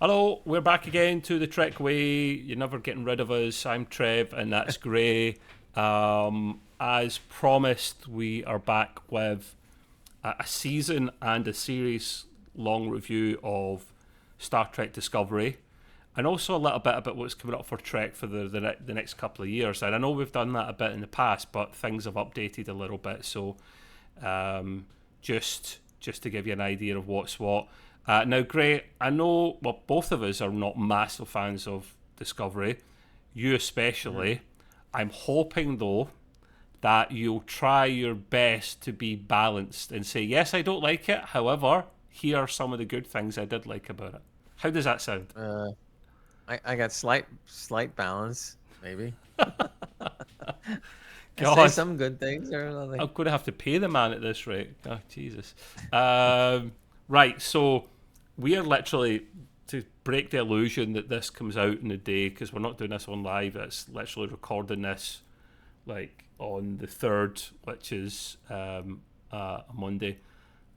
Hello, we're back again to the Trek Way. You're never getting rid of us. I'm Trev, and that's Gray. As promised, we are back with a season and a series long review of Star Trek Discovery, and also a little bit about what's coming up for Trek for the next couple of years. And I know we've done that a bit in the past, but things have updated a little bit. So just to give you an idea of what's what. Now, Gray, I know both of us are not massive fans of Discovery, you especially. I'm hoping, though, that you'll try your best to be balanced and say, yes, I don't like it. However, here are some of the good things I did like about it. How does that sound? I got slight balance, maybe. God. Say some good things or nothing. I'm going to have to pay the man at this rate. Oh, Jesus. Right, so we are literally, to break the illusion that this comes out in a day, because we're not doing this on live, it's literally recording this like on the 3rd, which is a Monday,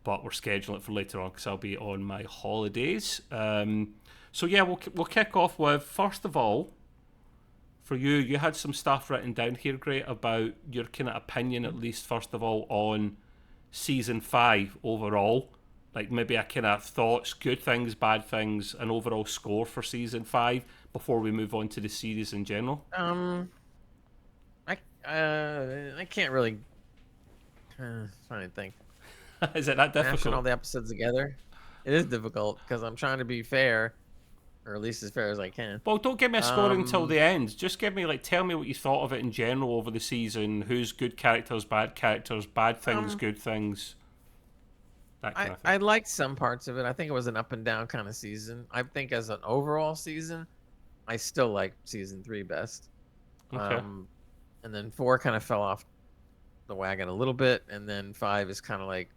but we're scheduling it for later on because I'll be on my holidays. So yeah, we'll kick off with, first of all, for you, you had some stuff written down here, great, about your kind of opinion, at least, first of all, on season 5 overall. Like maybe a kind of thoughts, good things, bad things, an overall score for season 5 before we move on to the series in general. I can't really. Trying to think. Is it that difficult? Mashing all the episodes together, it is difficult because I'm trying to be fair, or at least as fair as I can. Well, don't give me a score until the end. Just give me, tell me what you thought of it in general over the season. Who's good characters, bad things, good things. That kind of thing. I liked some parts of it. I think it was an up and down kind of season. I think as an overall season, I still like season 3 best. Okay. And then 4 kind of fell off the wagon a little bit, and then 5 is kind of like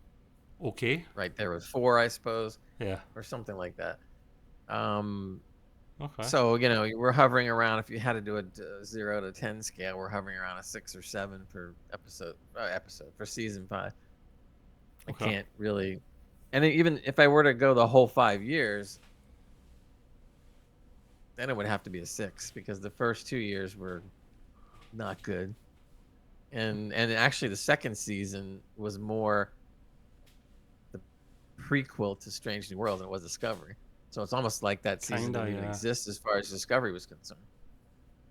okay, right there with 4, I suppose. Yeah. Or something like that. Okay. So we're hovering around. If you had to do a 0 to 10 scale, we're hovering around a 6 or 7 for episode for season 5. I can't really, and even if I were to go the whole 5 years, then it would have to be a 6 because the first 2 years were not good, and actually the second season was more the prequel to Strange New Worlds than it was Discovery. So it's almost like that season didn't even exist as far as Discovery was concerned,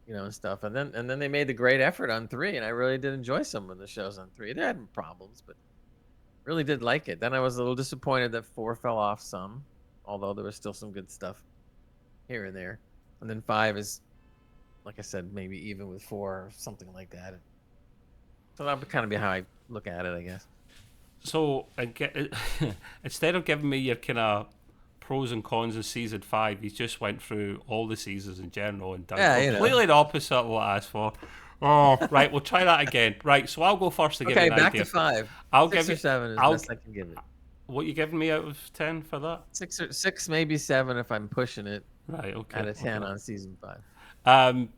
and stuff. And then they made the great effort on 3, and I really did enjoy some of the shows on 3. They had problems, but really did like it. Then I was a little disappointed that 4 fell off some, although there was still some good stuff here and there. And then 5 is, like I said, maybe even with 4 or something like that. So that would kind of be how I look at it, I guess. So instead of giving me your kind of pros and cons of season 5, he just went through all the seasons in general and done completely the opposite of what I asked for. Oh, right. We'll try that again. Right. So I'll go first to give you an idea. Okay, back to 5. I'll 6 give or 7 is best I can give it. What are you giving me out of 10 for that? 6, maybe 7 if I'm pushing it. Right. Okay. Out of 10 on season 5.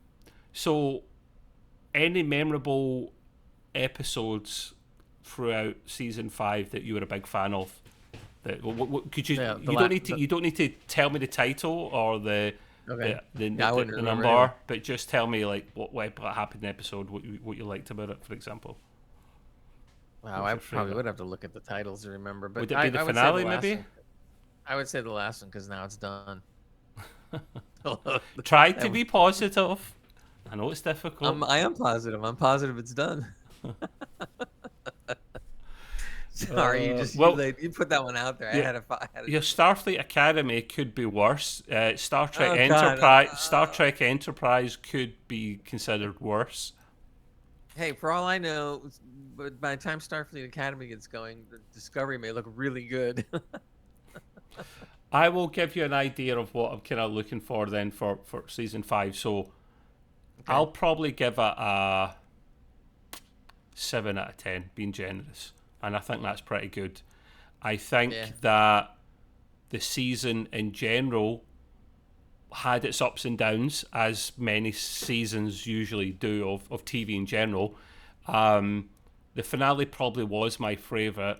So, any memorable episodes throughout season 5 that you were a big fan of? That could you? Yeah, you don't need to tell me the title or the number, but just tell me what happened in the episode, what you liked about it, for example. Wow, I probably would have to look at the titles to remember. But would it be the finale, maybe? I would say the last one because now it's done. Try to be positive. I know it's difficult. I am positive. I'm positive it's done. Sorry, you put that one out there. Yeah, your Starfleet Academy could be worse. Star Trek Enterprise. Star Trek Enterprise could be considered worse. Hey, for all I know, by the time Starfleet Academy gets going, the Discovery may look really good. I will give you an idea of what I'm kind of looking for then for season 5. So I'll probably give it a 7 out of 10, being generous. And I think that's pretty good. I think that the season in general had its ups and downs, as many seasons usually do of TV in general. The finale probably was my favourite.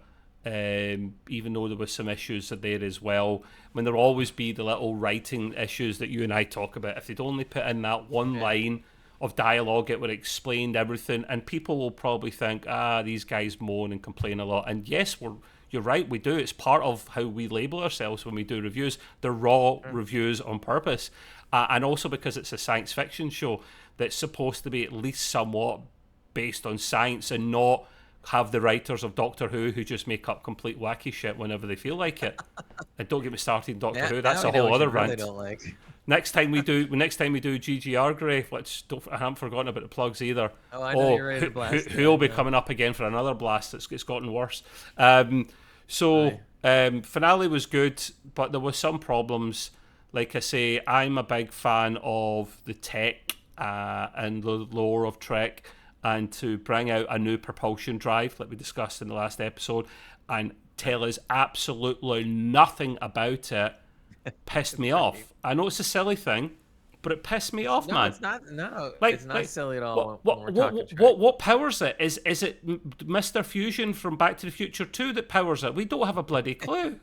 even though there was some issues there as well. I mean, there'll always be the little writing issues that you and I talk about. If they'd only put in that one line of dialogue, it would have explained everything, and people will probably think, these guys moan and complain a lot. And yes, you're right, we do. It's part of how we label ourselves when we do reviews. They're raw reviews on purpose. And also because it's a science fiction show that's supposed to be at least somewhat based on science and not have the writers of Doctor Who just make up complete wacky shit whenever they feel like it. And don't get me started on Doctor Who. That's a whole other rant. Really don't like. Next time we do GGR Grey, I haven't forgotten about the plugs either. Oh, I know you're ready to blast. Who will be coming up again for another blast? It's gotten worse. Finale was good, but there was some problems. Like I say, I'm a big fan of the tech and the lore of Trek, and to bring out a new propulsion drive, like we discussed in the last episode, and tell us absolutely nothing about it, pissed me off. I know it's a silly thing, but it pissed me off, man. It's not. No, Like, it's not silly at all. What powers it? Is it Mr. Fusion from Back to the Future 2 that powers it? We don't have a bloody clue.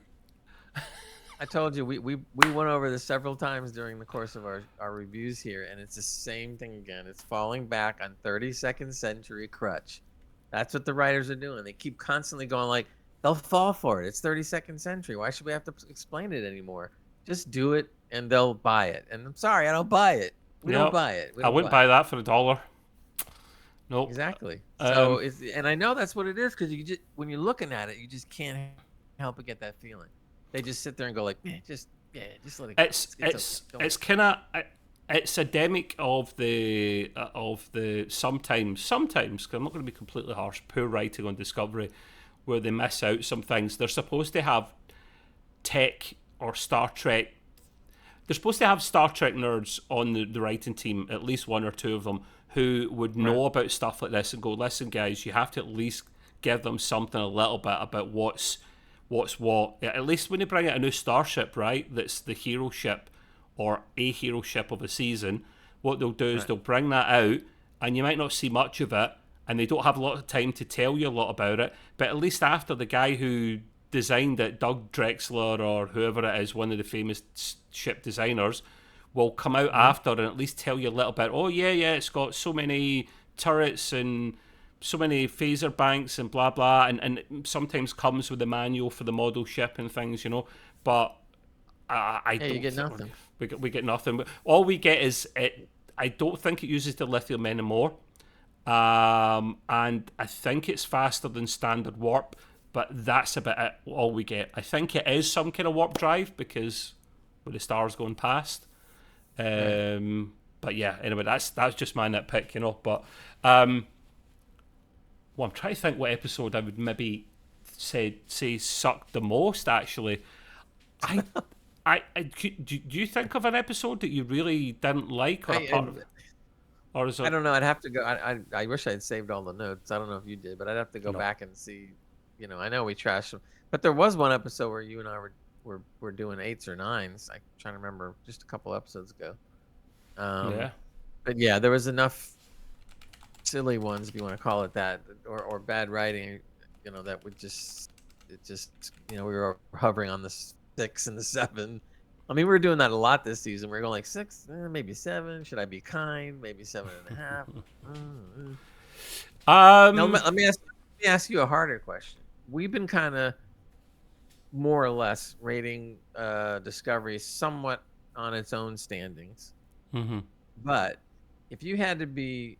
I told you we went over this several times during the course of our reviews here, and it's the same thing again. It's falling back on 32nd century crutch. That's what the writers are doing. They keep constantly going like, they'll fall for it. It's 32nd century. Why should we have to explain it anymore? Just do it, and they'll buy it. And I'm sorry, I don't buy it. We don't buy it. I wouldn't buy that for $1. Nope. Exactly. So and I know that's what it is, because you just, when you're looking at it, you just can't help but get that feeling. They just sit there and go like, just let it go. It's kind of it's endemic of the sometimes, because I'm not going to be completely harsh, poor writing on Discovery, where they miss out some things. They're supposed to have tech or Star Trek. They're supposed to have Star Trek nerds on the writing team, at least one or two of them, who would know about stuff like this and go, listen, guys, you have to at least give them something a little bit about what's what. At least when they bring out a new starship, right, that's the hero ship or a hero ship of a season, what they'll do is they'll bring that out, and you might not see much of it, and they don't have a lot of time to tell you a lot about it, but at least after the guy who designed it, Doug Drexler or whoever it is, one of the famous ship designers, will come out after and at least tell you a little bit, it's got so many turrets and so many phaser banks and blah blah, and sometimes comes with a manual for the model ship and things, but I don't. You get nothing. We get nothing. All we get is it. I don't think it uses the lithium anymore, and I think it's faster than standard warp, but that's about it. All we get. I think it is some kind of warp drive because with the stars going past. But yeah, anyway, that's just my nitpick, But I'm trying to think what episode I would maybe say sucked the most. Actually, do you think of an episode that you really didn't like, or is it? I don't know. I'd have to go. I wish I'd saved all the notes. I don't know if you did, but I'd have to go back and see. I know we trashed them, but there was one episode where you and I were doing 8s or 9s. I'm trying to remember, just a couple episodes ago. But yeah, there was enough silly ones, if you want to call it that, or bad writing, that would we were hovering on the 6 and the 7. I mean, we were doing that a lot this season. We were going like 6, maybe 7. Should I be kind? Maybe 7.5. Now, let me ask you a harder question. We've been kind of more or less rating Discovery somewhat on its own standings. Mm-hmm. But if you had to be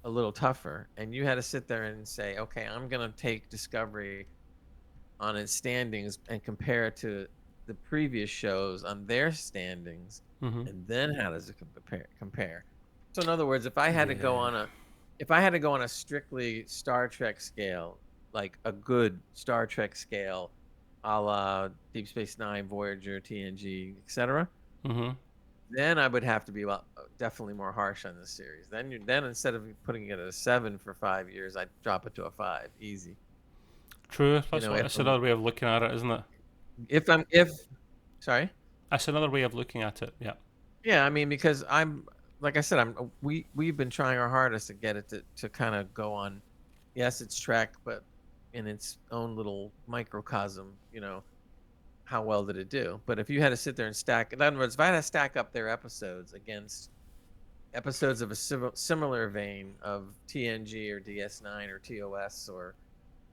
a little tougher and you had to sit there and say, okay, I'm going to take Discovery on its standings and compare it to the previous shows on their standings, and then how does it compare? So in other words, if I had to go on a strictly Star Trek scale, like a good Star Trek scale, a la Deep Space Nine, Voyager, TNG, etc., then I would have to be definitely more harsh on this series. Then instead of putting it at a 7 for 5 years, I'd drop it to a 5, easy. True. That's another way of looking at it, isn't it? Sorry. That's another way of looking at it. Yeah. Yeah, I mean, because like I said, we've been trying our hardest to get it to kind of go on. Yes, it's Trek, but in its own little microcosm, how well did it do? But if you had to sit there and stack, in other words, if I had to stack up their episodes against episodes of a similar vein of TNG or DS9 or TOS or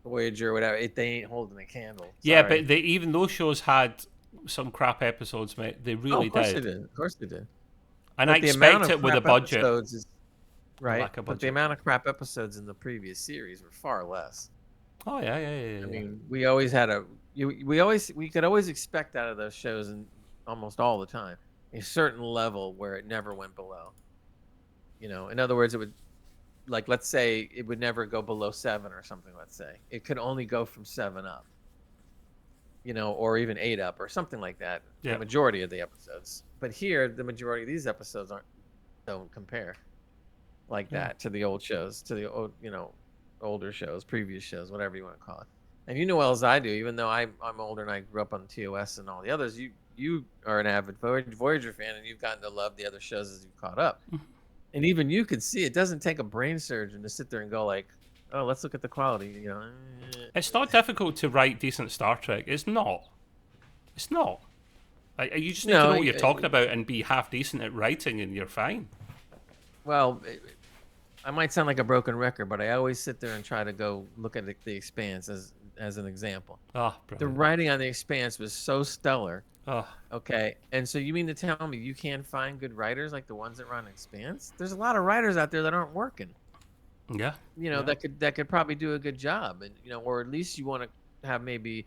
Voyager or whatever, they ain't holding a candle. Yeah, Sorry. but even those shows had some crap episodes, mate. They Oh, really of course did. they did. Of course they did. And But I the amount expect of it with a crap budget. episodes is right. Lack of But the budget. amount of crap episodes in the previous series were far less. Oh yeah. I mean, we always had we could always expect out of those shows, and almost all the time, a certain level where it never went below. In other words, it would, like, let's say it would never go below 7 or something. Let's say it could only go from 7 up, or even 8 up or something like that. Yeah. The majority of the episodes, but here the majority of these episodes don't compare like that to the old shows, to the old, older shows, previous shows, whatever you want to call it. And you know well as I do, even though I'm older and I grew up on TOS and all the others, you are an avid Voyager fan, and you've gotten to love the other shows as you've caught up. And even you could see it doesn't take a brain surgeon to sit there and go like, oh, let's look at the quality. It's not difficult to write decent Star Trek. It's not. It's not. You just need to know what you're talking about and be half decent at writing, and you're fine. Well, I might sound like a broken record, but I always sit there and try to go look at the Expanse as an example. Oh, The brilliant. writing on the Expanse was so stellar. Oh, Okay, and so you mean to tell me you can't find good writers like the ones that run Expanse? There's a lot of writers out there that aren't working. yeah. That could probably do a good job, and or at least you want to have maybe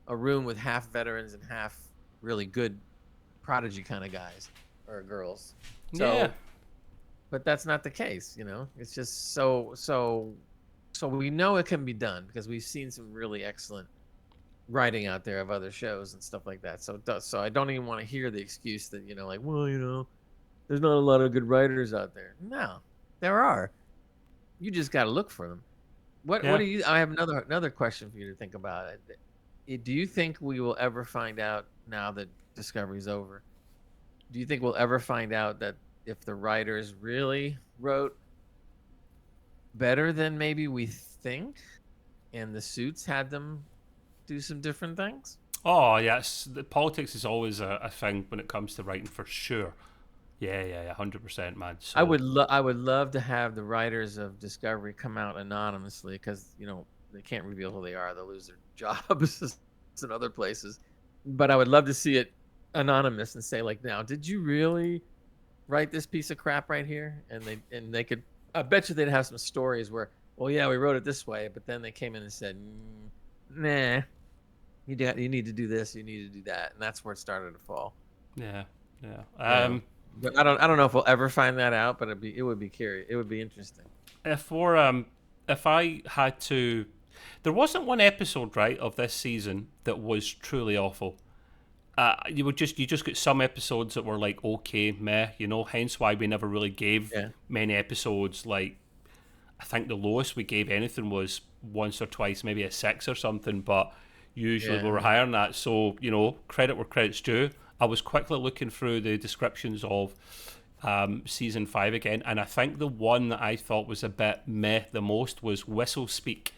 a room with half veterans and half really good prodigy kind of guys or girls. So, Yeah. but that's not the case. It's just so we know it can be done because we've seen some really excellent writing out there of other shows and stuff like that. So I don't even want to hear the excuse that like, well, there's not a lot of good writers out there. No, there are. You just got to look for them. What do you? I have another question for you to think about. Do you think we will ever find out now that Discovery's over? Do you think we'll ever find out that if the writers really wrote better than maybe we think, and the suits had them do some different things? Oh, yes. The politics is always a thing when it comes to writing, for sure. Yeah, 100%, man. So, I would love to have the writers of Discovery come out anonymously because they can't reveal who they are; they'll lose their jobs in other places. But I would love to see it anonymous and say, like, now, did you really write this piece of crap right here? And they could. I bet you they'd have some stories where, well, yeah, we wrote it this way, but then they came in and said, nah, you need to do this, you need to do that, and that's where it started to fall. Yeah. But I don't know if we'll ever find that out, but it would be curious. It would be interesting. If I had to, there wasn't one episode, right, of this season that was truly awful. You just got some episodes that were like okay, meh, hence why we never really gave many episodes. Like, I think the lowest we gave anything was once or twice, maybe a 6 or something, but usually we were higher than that. So, credit where credit's due. I was quickly looking through the descriptions of season 5 again, and I think the one that I thought was a bit meh the most was Whistle Speak,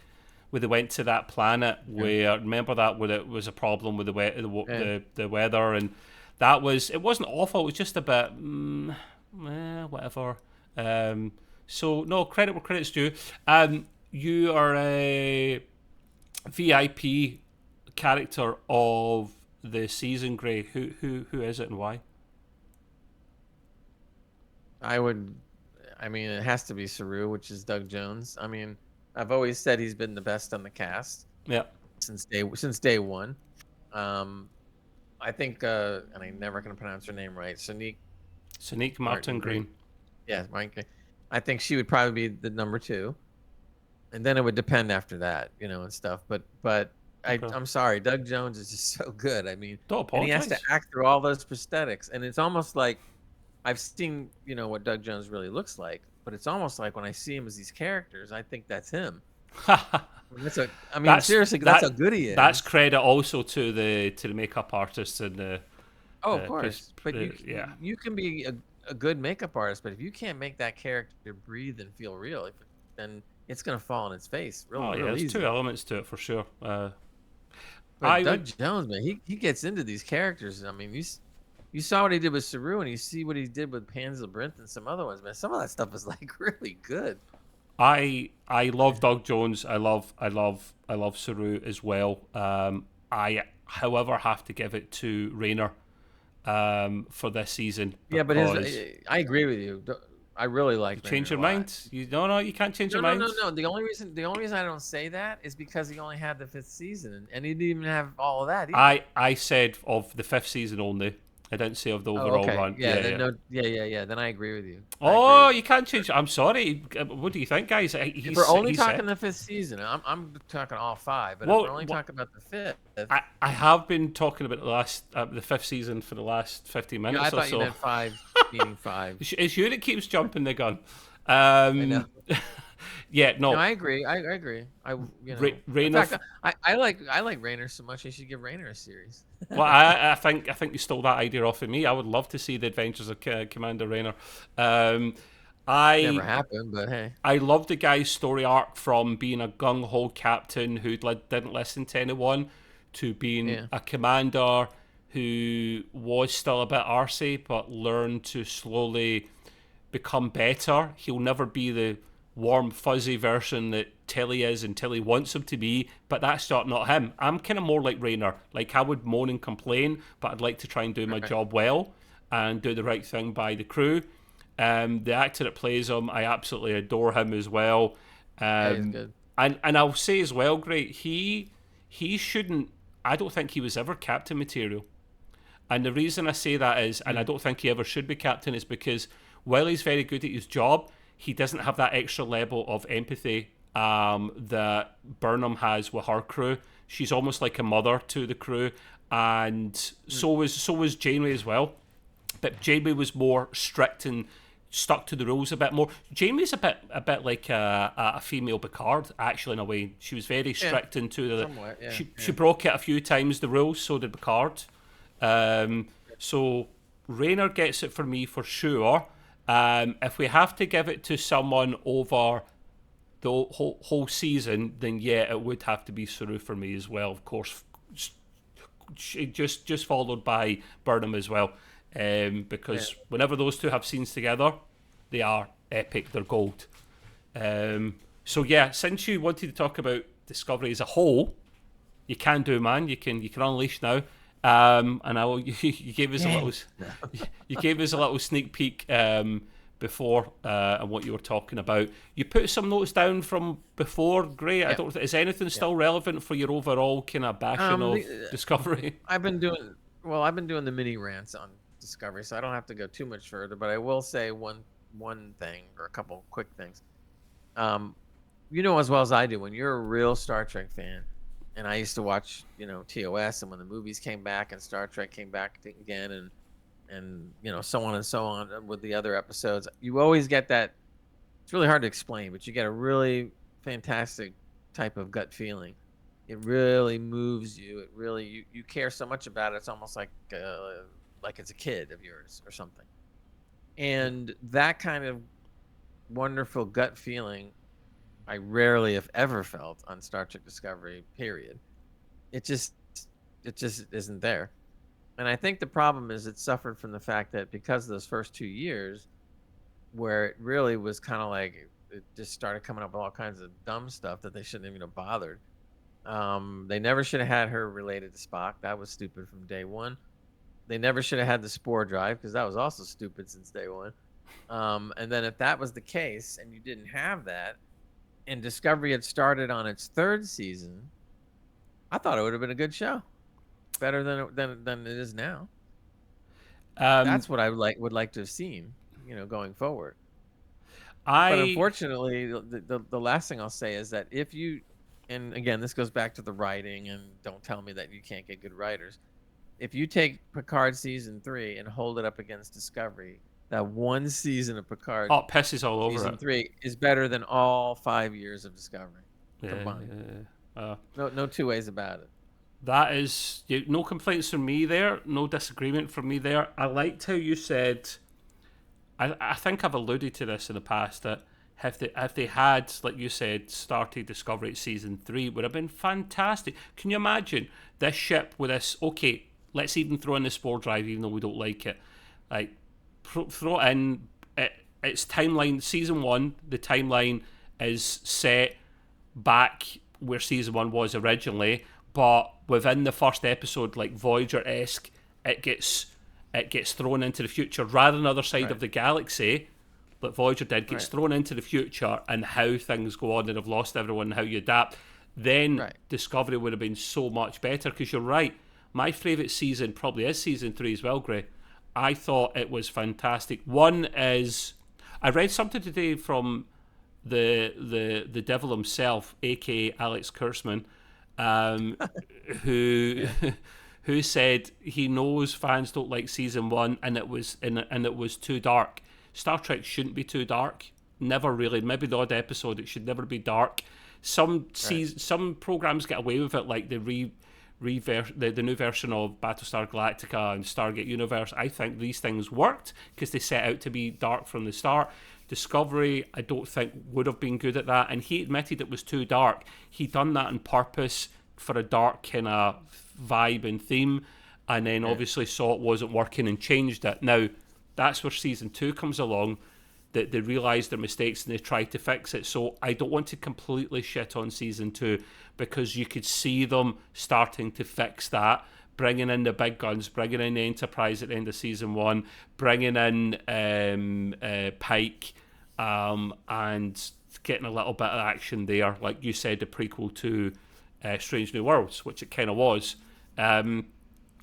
where they went to that planet where, remember that, where it was a problem with the weather, and it wasn't awful, it was just a bit whatever. So no, credit where credit's due. You are a VIP character of the season, Gray. Who is it and why? It has to be Saru, which is Doug Jones. I mean, I've always said he's been the best on the cast. Yeah. Since day one. I think, and I'm never going to pronounce her name right. Sonique Martin Green. Yeah, Martin. I think she would probably be the number 2, and then it would depend after that, and stuff. But I'm sorry, Doug Jones is just so good. I mean, and he has to act through all those prosthetics, and it's almost like I've seen, what Doug Jones really looks like, but it's almost like when I see him as these characters, I think that's him. Seriously, that's how good he is. That's credit also to the makeup artists and the. Oh, of course, but you can be a good makeup artist, but if you can't make that character breathe and feel real, then it's gonna fall on its face Oh yeah, real there's two easy. elements to it for sure. But I Doug would. Jones, man, he gets into these characters. I mean, you saw what he did with Saru, and you see what he did with Pan's Labyrinth and some other ones, man. Some of that stuff is like really good. I love Doug Jones. I love Saru as well. I, however, have to give it to Rayner for this season Yeah, but because I agree with you. I really you like change Rainer your a lot. mind. You no, you can't change No, your no, mind. no, no. The only reason I don't say that is because he only had the fifth season, and he didn't even have all of that either. I said of the fifth season only. I didn't say of the Oh, overall okay. run. Yeah, Yeah, then yeah. no, yeah. Then I agree with you. I agree Oh, with you can't change. I'm sorry. What do you think, guys? If we're only He talking said. the fifth season, I'm talking all five. But if we're Well, only talking about the fifth, I have been talking about the fifth season for the last 15 yeah, I minutes or thought you so. meant five, meaning five. It's you that keeps jumping the gun. I know. Yeah, No, no. I agree. I agree. In Rainer. fact, I like Rayner so much. I should give Rayner a series. Well, I think you stole that idea off of me. I would love to see the Adventures of Commander Rayner. Um, Never I happened, but hey. I love the guy's story arc from being a gung ho captain who didn't listen to anyone to being Yeah. a commander who was still a bit arsey but learned to slowly become better. He'll never be the warm, fuzzy version that Tilly is and Tilly wants him to be, but that's not him. I'm kind of more like Rayner. Like, I would moan and complain, but I'd like to try and do my Right. job well and do the right thing by the crew. The actor that plays him, I absolutely adore him as well. Yeah, he's Um, good. and I'll say as well, great. He shouldn't. I don't think he was ever captain material. And the reason I say that is, and I don't think he ever should be captain, is because while he's very good at his job, he doesn't have that extra level of empathy that Burnham has with her crew. She's almost like a mother to the crew, and so was Janeway as well. But Janeway was more strict and stuck to the rules a bit more. Janeway's a bit like a female Picard, actually, in a way. She was very Yeah, strict into the. somewhat. Yeah, She broke it a few times, the rules. So did Picard. So Rayner gets it for me for sure. If we have to give it to someone over the whole season, then yeah, it would have to be Saru for me as well. Of course, just followed by Burnham as well, because whenever those two have scenes together, they are epic. They're gold. So yeah, since you wanted to talk about Discovery as a whole, you can do, man. You can unleash now. And I will, you gave us a little you gave us a little sneak peek before and what you were talking about. You put some notes down from before. Great. I Yeah. don't. Is anything still relevant for your overall kind of bashing of Discovery? I've been doing the mini rants on Discovery, so I don't have to go too much further. But I will say one thing or a couple quick things. You know as well as I do, when you're a real Star Trek fan, and I used to watch, TOS, and when the movies came back and Star Trek came back again, and so on and so on with the other episodes, you always get that. It's really hard to explain, but you get a really fantastic type of gut feeling. It really moves you. It really you care so much about it. It's almost like it's a kid of yours or something. And that kind of wonderful gut feeling, I rarely, if ever, felt on Star Trek Discovery. Period. It just isn't there. And I think the problem is it suffered from the fact that because of those first 2 years, where it really was kind of like it just started coming up with all kinds of dumb stuff that they shouldn't even have bothered. They never should have had her related to Spock. That was stupid from day one. They never should have had the spore drive because that was also stupid since day one. And then if that was the case and you didn't have that, and Discovery had started on its third season, I thought it would have been a good show, better than it is now. That's what I would like to have seen, going forward. But unfortunately, the last thing I'll say is that if you, and again, this goes back to the writing, and don't tell me that you can't get good writers. If you take Picard season 3 and hold it up against Discovery, that one season of Picard pisses all over season it. 3 is better than all 5 years of Discovery combined. No two ways about it. That is no complaints from me there, no disagreement from me there. I liked how you said. I think I've alluded to this in the past that if they had, like you said, started Discovery at season 3, it would have been fantastic. Can you imagine this ship with this? Okay, let's even throw in the spore drive, even though we don't like it. Like, throw in its timeline. Season 1, the timeline is set back where season 1 was originally, but within the first episode, like Voyager-esque, it gets thrown into the future rather than the other side of the galaxy. Like Voyager did, gets thrown into the future and how things go on and have lost everyone and how you adapt. Then Discovery would have been so much better, because you're right. My favourite season probably is season 3 as well, Gray. I thought it was fantastic. One is, I read something today from the devil himself, aka Alex Kurtzman, who said he knows fans don't like season 1 and it was too dark. Star Trek shouldn't be too dark. Never really. Maybe the odd episode, it should never be dark. Some programs get away with it, like the new version of Battlestar Galactica and Stargate Universe. I think these things worked because they set out to be dark from the start. Discovery, I don't think would have been good at that, and he admitted it was too dark. He done that on purpose for a dark kind of vibe and theme, and then obviously saw it wasn't working and changed it. Now, that's where season 2 comes along, that they realised their mistakes and they tried to fix it. So I don't want to completely shit on season 2, because you could see them starting to fix that, bringing in the big guns, bringing in the Enterprise at the end of season 1, bringing in Pike, and getting a little bit of action there. Like you said, the prequel to Strange New Worlds, which it kind of was.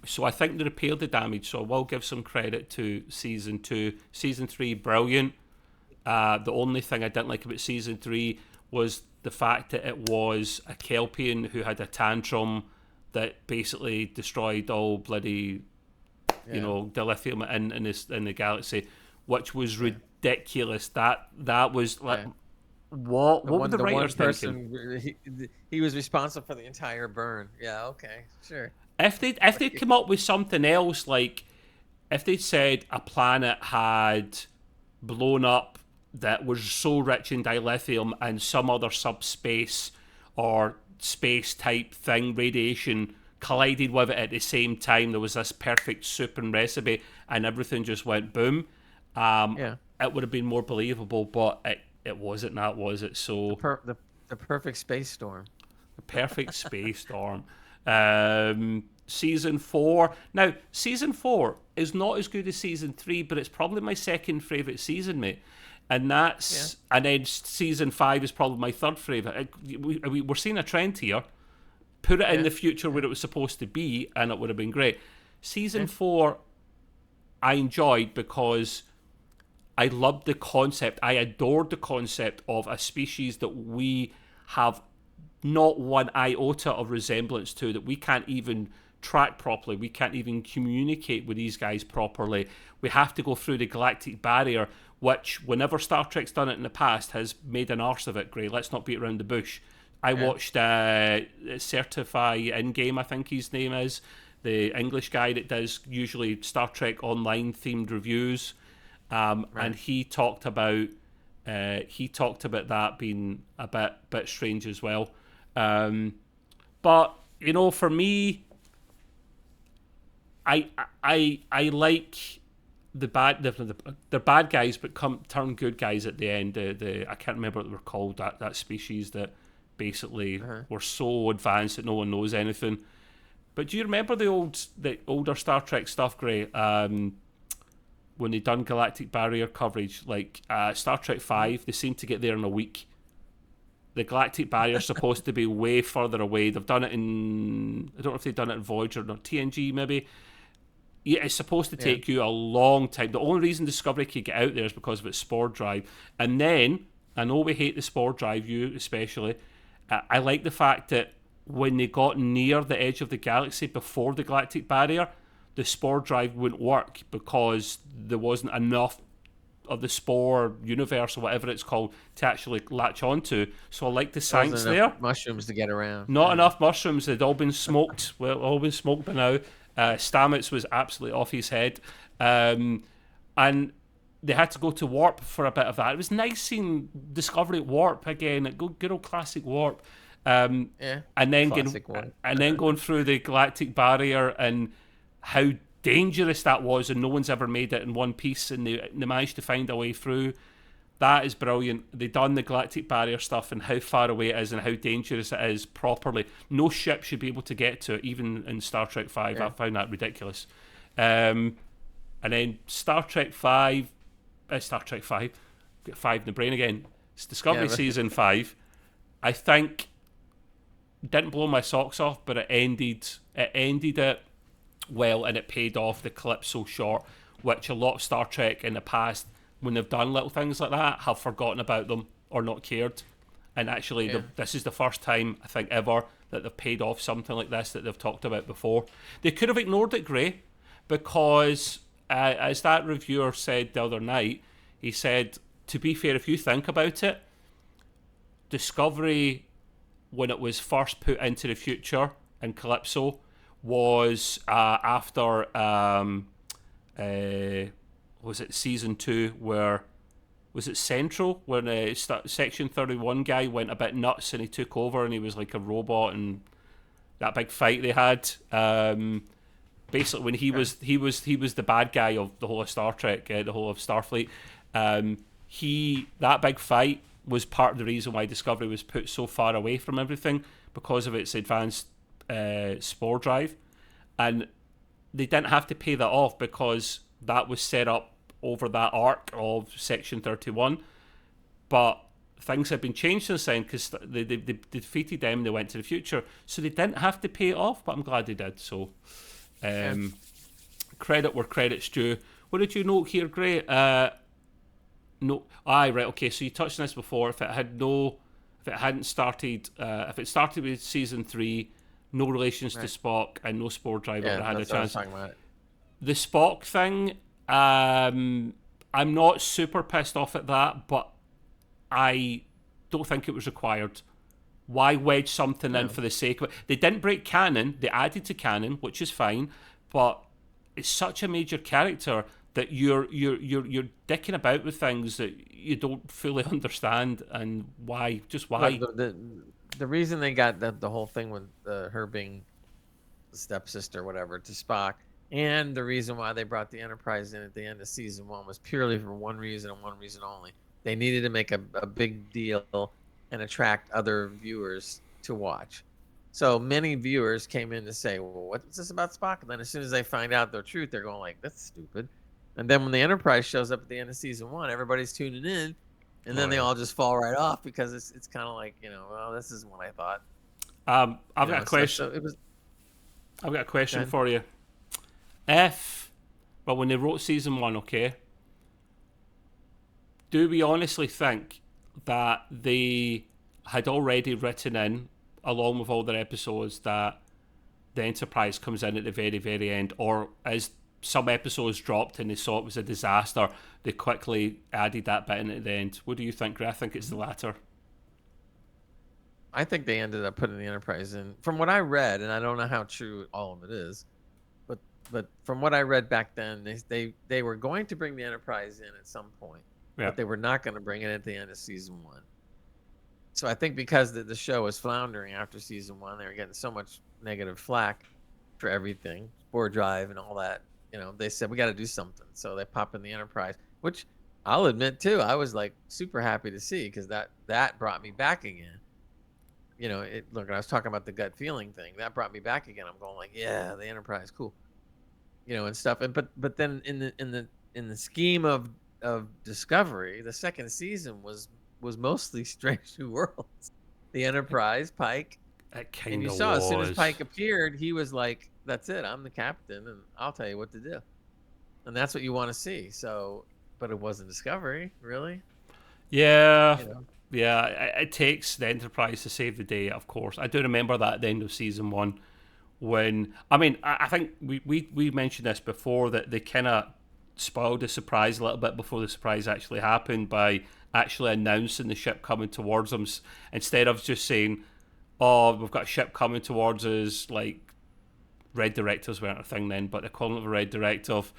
So I think they repaired the damage, so I will give some credit to season 2. Season 3, brilliant. The only thing I didn't like about season 3 was the fact that it was a Kelpian who had a tantrum that basically destroyed all bloody, dilithium in the galaxy, which was ridiculous. That was like, what were the writers thinking? He was responsible for the entire burn. Yeah, okay, sure. If they'd come up with something else, like if they'd said a planet had blown up that was so rich in dilithium and some other subspace or space type thing, radiation, collided with it at the same time, there was this perfect soup and recipe and everything just went boom, it would have been more believable, but it wasn't that, was it? So the perfect space storm. The perfect space storm. Season 4. Now, season 4 is not as good as season 3, but it's probably my second favourite season, mate. And that's and then season 5 is probably my third favourite. We're seeing a trend here. Put it in the future where it was supposed to be, and it would have been great. Season 4, I enjoyed because I loved the concept. I adored the concept of a species that we have not one iota of resemblance to, that we can't even track properly. We can't even communicate with these guys properly. We have to go through the galactic barrier, which, whenever Star Trek's done it in the past, has made an arse of it, Gray. Let's not beat around the bush. I watched Certify In-Game, I think his name is, the English guy that does usually Star Trek Online themed reviews, and he talked about that being a bit strange as well. But for me, I like the bad guys, but turn good guys at the end. I can't remember what they were called. That species that basically were so advanced that no one knows anything. But do you remember the older Star Trek stuff, Gray? When they done galactic barrier coverage, like Star Trek 5, they seemed to get there in a week. The galactic barrier is supposed to be way further away. They've done it in, I don't know if they've done it in Voyager or TNG maybe. Yeah, it's supposed to take you a long time. The only reason Discovery could get out there is because of its spore drive. And then, I know we hate the spore drive, you especially. I like the fact that when they got near the edge of the galaxy before the galactic barrier, the spore drive wouldn't work because there wasn't enough of the spore universe or whatever it's called to actually latch onto. So I like the science there. Mushrooms to get around. Not enough mushrooms. They'd all been smoked. Well, all been smoked by now. Stamets was absolutely off his head. And they had to go to Warp for a bit of that. It was nice seeing Discovery at Warp again, at good old classic Warp. And then going through the galactic barrier and how dangerous that was, and no one's ever made it in one piece, and they managed to find a way through. That is brilliant. They done the galactic barrier stuff and how far away it is and how dangerous it is properly. No ship should be able to get to it, even in Star Trek 5. I found that ridiculous. And then Star Trek 5, get 5 in the brain again. It's Discovery Season 5. I think didn't blow my socks off, but it ended it well, and it paid off. The Calypso short, which a lot of Star Trek in the past, when they've done little things like that, have forgotten about them or not cared. And actually, this is the first time, I think, ever that they've paid off something like this that they've talked about before. They could have ignored it, Gray, because as that reviewer said the other night, he said, to be fair, if you think about it, Discovery, when it was first put into the future in Calypso, was after was it season 2, where was it Central, when Section 31 guy went a bit nuts and he took over and he was like a robot, and that big fight they had. Basically, when he was the bad guy of the whole of Star Trek, the whole of Starfleet. That big fight was part of the reason why Discovery was put so far away from everything, because of its advanced spore drive, and they didn't have to pay that off because that was set up over that arc of Section 31. But things have been changed since then, because they defeated them, they went to the future, so they didn't have to pay it off, but I'm glad they did. So credit where credit's due. What did you note here, Gray? No, right, okay, so you touched on this before. If it hadn't started, if it started with season 3, no relations to Spock and no spore drive, would have had a chance. The Spock thing, I'm not super pissed off at that, but I don't think it was required. Why wedge something in for the sake of it? They didn't break canon. They added to canon, which is fine, but it's such a major character that you're dicking about with things that you don't fully understand, and why? Just why? The reason they got the whole thing with her being the stepsister, or whatever, to Spock, and the reason why they brought the Enterprise in at the end of season 1 was purely for one reason and one reason only. They needed to make a big deal and attract other viewers to watch. So many viewers came in to say, well, what's this about Spock? And then as soon as they find out the truth, they're going like, that's stupid. And then when the Enterprise shows up at the end of season 1, everybody's tuning in, and then they all just fall right off, because it's kind of like, well, this isn't what I thought. I've got a question. I've got a question for you. When they wrote season 1, okay, do we honestly think that they had already written in, along with all their episodes, that the Enterprise comes in at the very, very end, or as some episodes dropped and they saw it was a disaster, they quickly added that bit in at the end? What do you think, Ray? I think it's the latter. I think they ended up putting the Enterprise in. From what I read, and I don't know how true all of it is, but from what I read back then, they were going to bring the Enterprise in at some point, but they were not going to bring it at the end of season 1. So I think because the show was floundering after season 1, they were getting so much negative flack for everything, spore drive and all that. They said, we got to do something. So they pop in the Enterprise, which I'll admit too, I was like super happy to see, because that brought me back again. Look, I was talking about the gut feeling thing. That brought me back again. I'm going like, yeah, the Enterprise, cool. And stuff. And but then in the scheme of Discovery, the second season was mostly Strange New Worlds. The Enterprise, Pike. And you saw as soon as Pike appeared, he was like, that's it, I'm the captain, and I'll tell you what to do. And that's what you want to see. So, but it wasn't Discovery, really. Yeah. Yeah, it takes the Enterprise to save the day, of course. I do remember that at the end of season 1, when, I think we mentioned this before, that they kind of spoiled the surprise a little bit before the surprise actually happened, by actually announcing the ship coming towards them, instead of just saying, oh, we've got a ship coming towards us, like Red Directives weren't a thing then, but the equivalent of a Red Directive,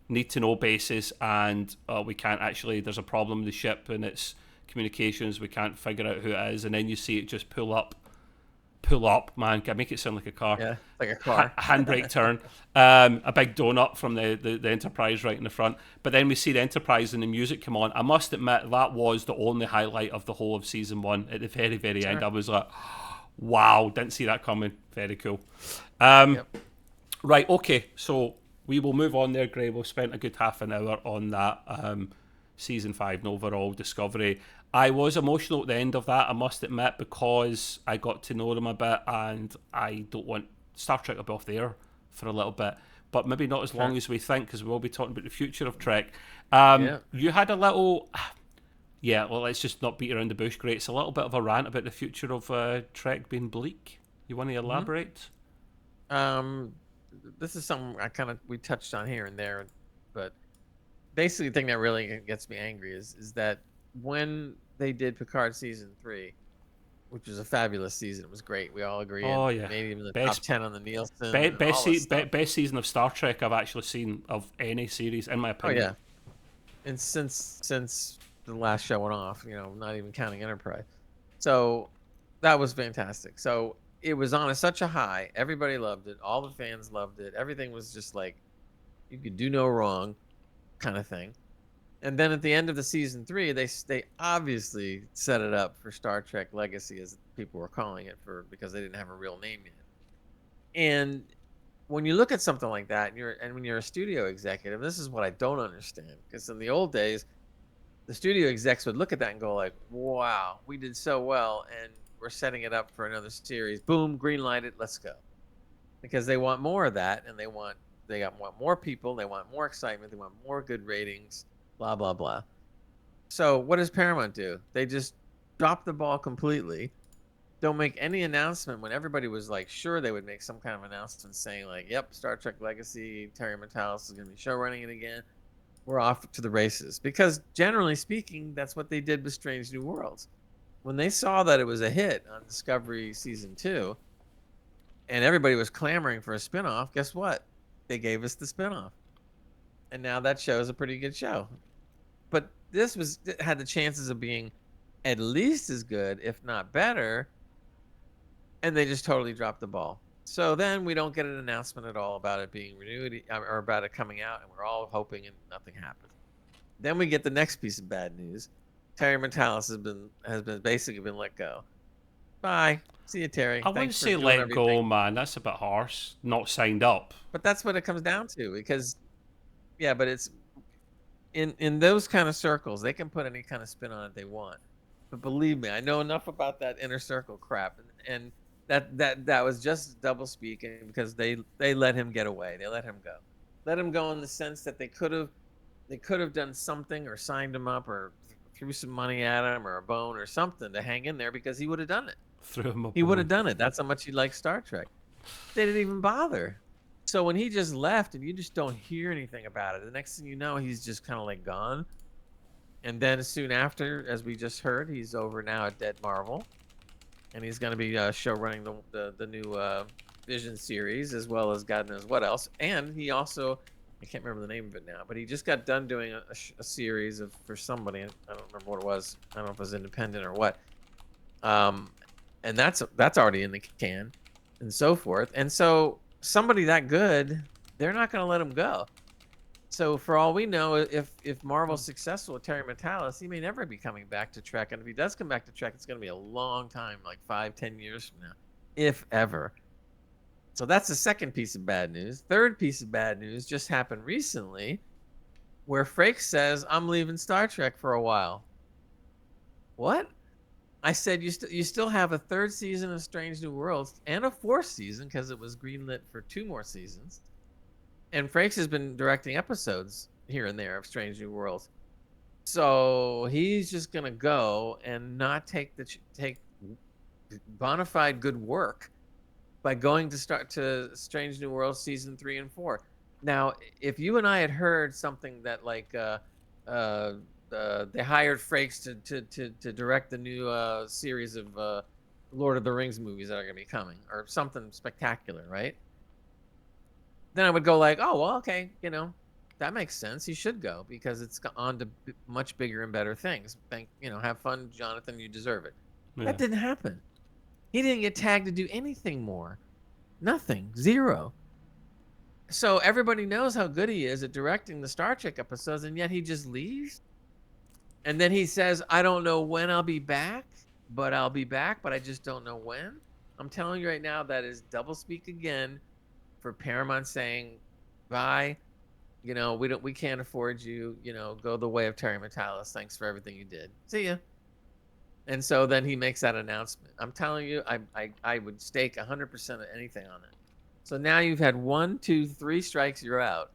need to know basis, and we can't actually. There's a problem with the ship and its communications. We can't figure out who it is, and then you see it just pull up. Man, I make it sound like a car. Yeah, like a car. Handbrake turn, a big donut from the Enterprise right in the front. But then we see the Enterprise and the music come on. I must admit that was the only highlight of the whole of season 1. At the very, very end, I was like, wow, didn't see that coming. Very cool. Yep. Right, okay, so we will move on there, Gray. We've spent a good half an hour on that season 5 and overall Discovery. I was emotional at the end of that, I must admit, because I got to know them a bit, and I don't want Star Trek to be off the air for a little bit, but maybe not as long as we think, because we will be talking about the future of Trek. You had a little... Yeah, well, let's just not beat around the bush, Great. It's a little bit of a rant about the future of Trek being bleak. You want to elaborate? This is something we touched on here and there, but basically the thing that really gets me angry is that when they did Picard season 3, which was a fabulous season, it was great. We all agree. Oh yeah, made even the top 10 on the Nielsen. Best season of Star Trek I've actually seen of any series, in my opinion. Oh yeah, and since the last show went off, not even counting Enterprise, so that was fantastic. So it was on such a high. Everybody loved it. All the fans loved it. Everything was just like you could do no wrong, kind of thing. And then at the end of the season 3, they obviously set it up for Star Trek Legacy, as people were calling it, because they didn't have a real name yet. And when you look at something like that, and when you're a studio executive, this is what I don't understand. Because in the old days, the studio execs would look at that and go like, "Wow, we did so well, and we're setting it up for another series. Boom, green light it, let's go." Because they want more of that, and they want more people, they want more excitement, they want more good ratings. Blah, blah, blah. So what does Paramount do? They just drop the ball completely. Don't make any announcement when everybody was like sure they would make some kind of announcement saying like, yep, Star Trek Legacy, Terry Matalas is going to be show running it again. We're off to the races. Because generally speaking, that's what they did with Strange New Worlds. When they saw that it was a hit on Discovery Season 2 and everybody was clamoring for a spinoff, guess what? They gave us the spinoff. And now that show is a pretty good show. But this had the chances of being at least as good, if not better, and they just totally dropped the ball. So then we don't get an announcement at all about it being renewed or about it coming out, and we're all hoping and nothing happens. Then we get the next piece of bad news. Terry Matalas has been basically been let go. Bye. See you, Terry. I wouldn't say let go, man. That's a bit harsh. Not signed up. But that's what it comes down to, because yeah, but it's in those kind of circles, they can put any kind of spin on it they want. But believe me, I know enough about that inner circle crap, and that was just double speak, because they let him get away. They let him go in the sense that they could have done something or signed him up or threw some money at him or a bone or something to hang in there, because he would have done it. He would have done it. That's how much he likes Star Trek. They didn't even bother. So when he just left and you just don't hear anything about it, the next thing you know, he's just kind of like gone. And then soon after, as we just heard, he's over now at Dead Marvel, and he's going to be show running the new Vision series, as well as God knows what else. And he also, I can't remember the name of it now, but he just got done doing a series for somebody. I don't remember what it was. I don't know if it was independent or what. And that's already in the can, and so forth. And so somebody that good, they're not going to let him go. So for all we know, if Marvel's successful with Terry Matalas, he may never be coming back to Trek. And if he does come back to Trek, it's going to be a long time, like 5-10 years from now, if ever. So that's the second piece of bad news. Third piece of bad news just happened recently, where Frakes says, I'm leaving Star Trek for a while. What? I said, you still have a third season of Strange New Worlds and a fourth season, because it was greenlit for 2 more seasons. And Frakes has been directing episodes here and there of Strange New Worlds. So he's just going to go and not take bona fide good work by going to Strange New Worlds season 3 and 4. Now, if you and I had heard something that like they hired Frakes to direct the new series of Lord of the Rings movies that are going to be coming, or something spectacular, right? Then I would go like, oh, well, okay, that makes sense. He should go because it's on to much bigger and better things. Have fun, Jonathan. You deserve it. Yeah. That didn't happen. He didn't get tagged to do anything more. Nothing. Zero. So everybody knows how good he is at directing the Star Trek episodes, and yet he just leaves. And then he says, I don't know when I'll be back, but I'll be back, but I just don't know when. I'm telling you right now, that is doublespeak again for Paramount saying, bye. We can't afford you. Go the way of Terry Matalas. Thanks for everything you did. See ya. And so then he makes that announcement. I'm telling you, I would stake 100% of anything on it. So now you've had 1, 2, 3 strikes, you're out.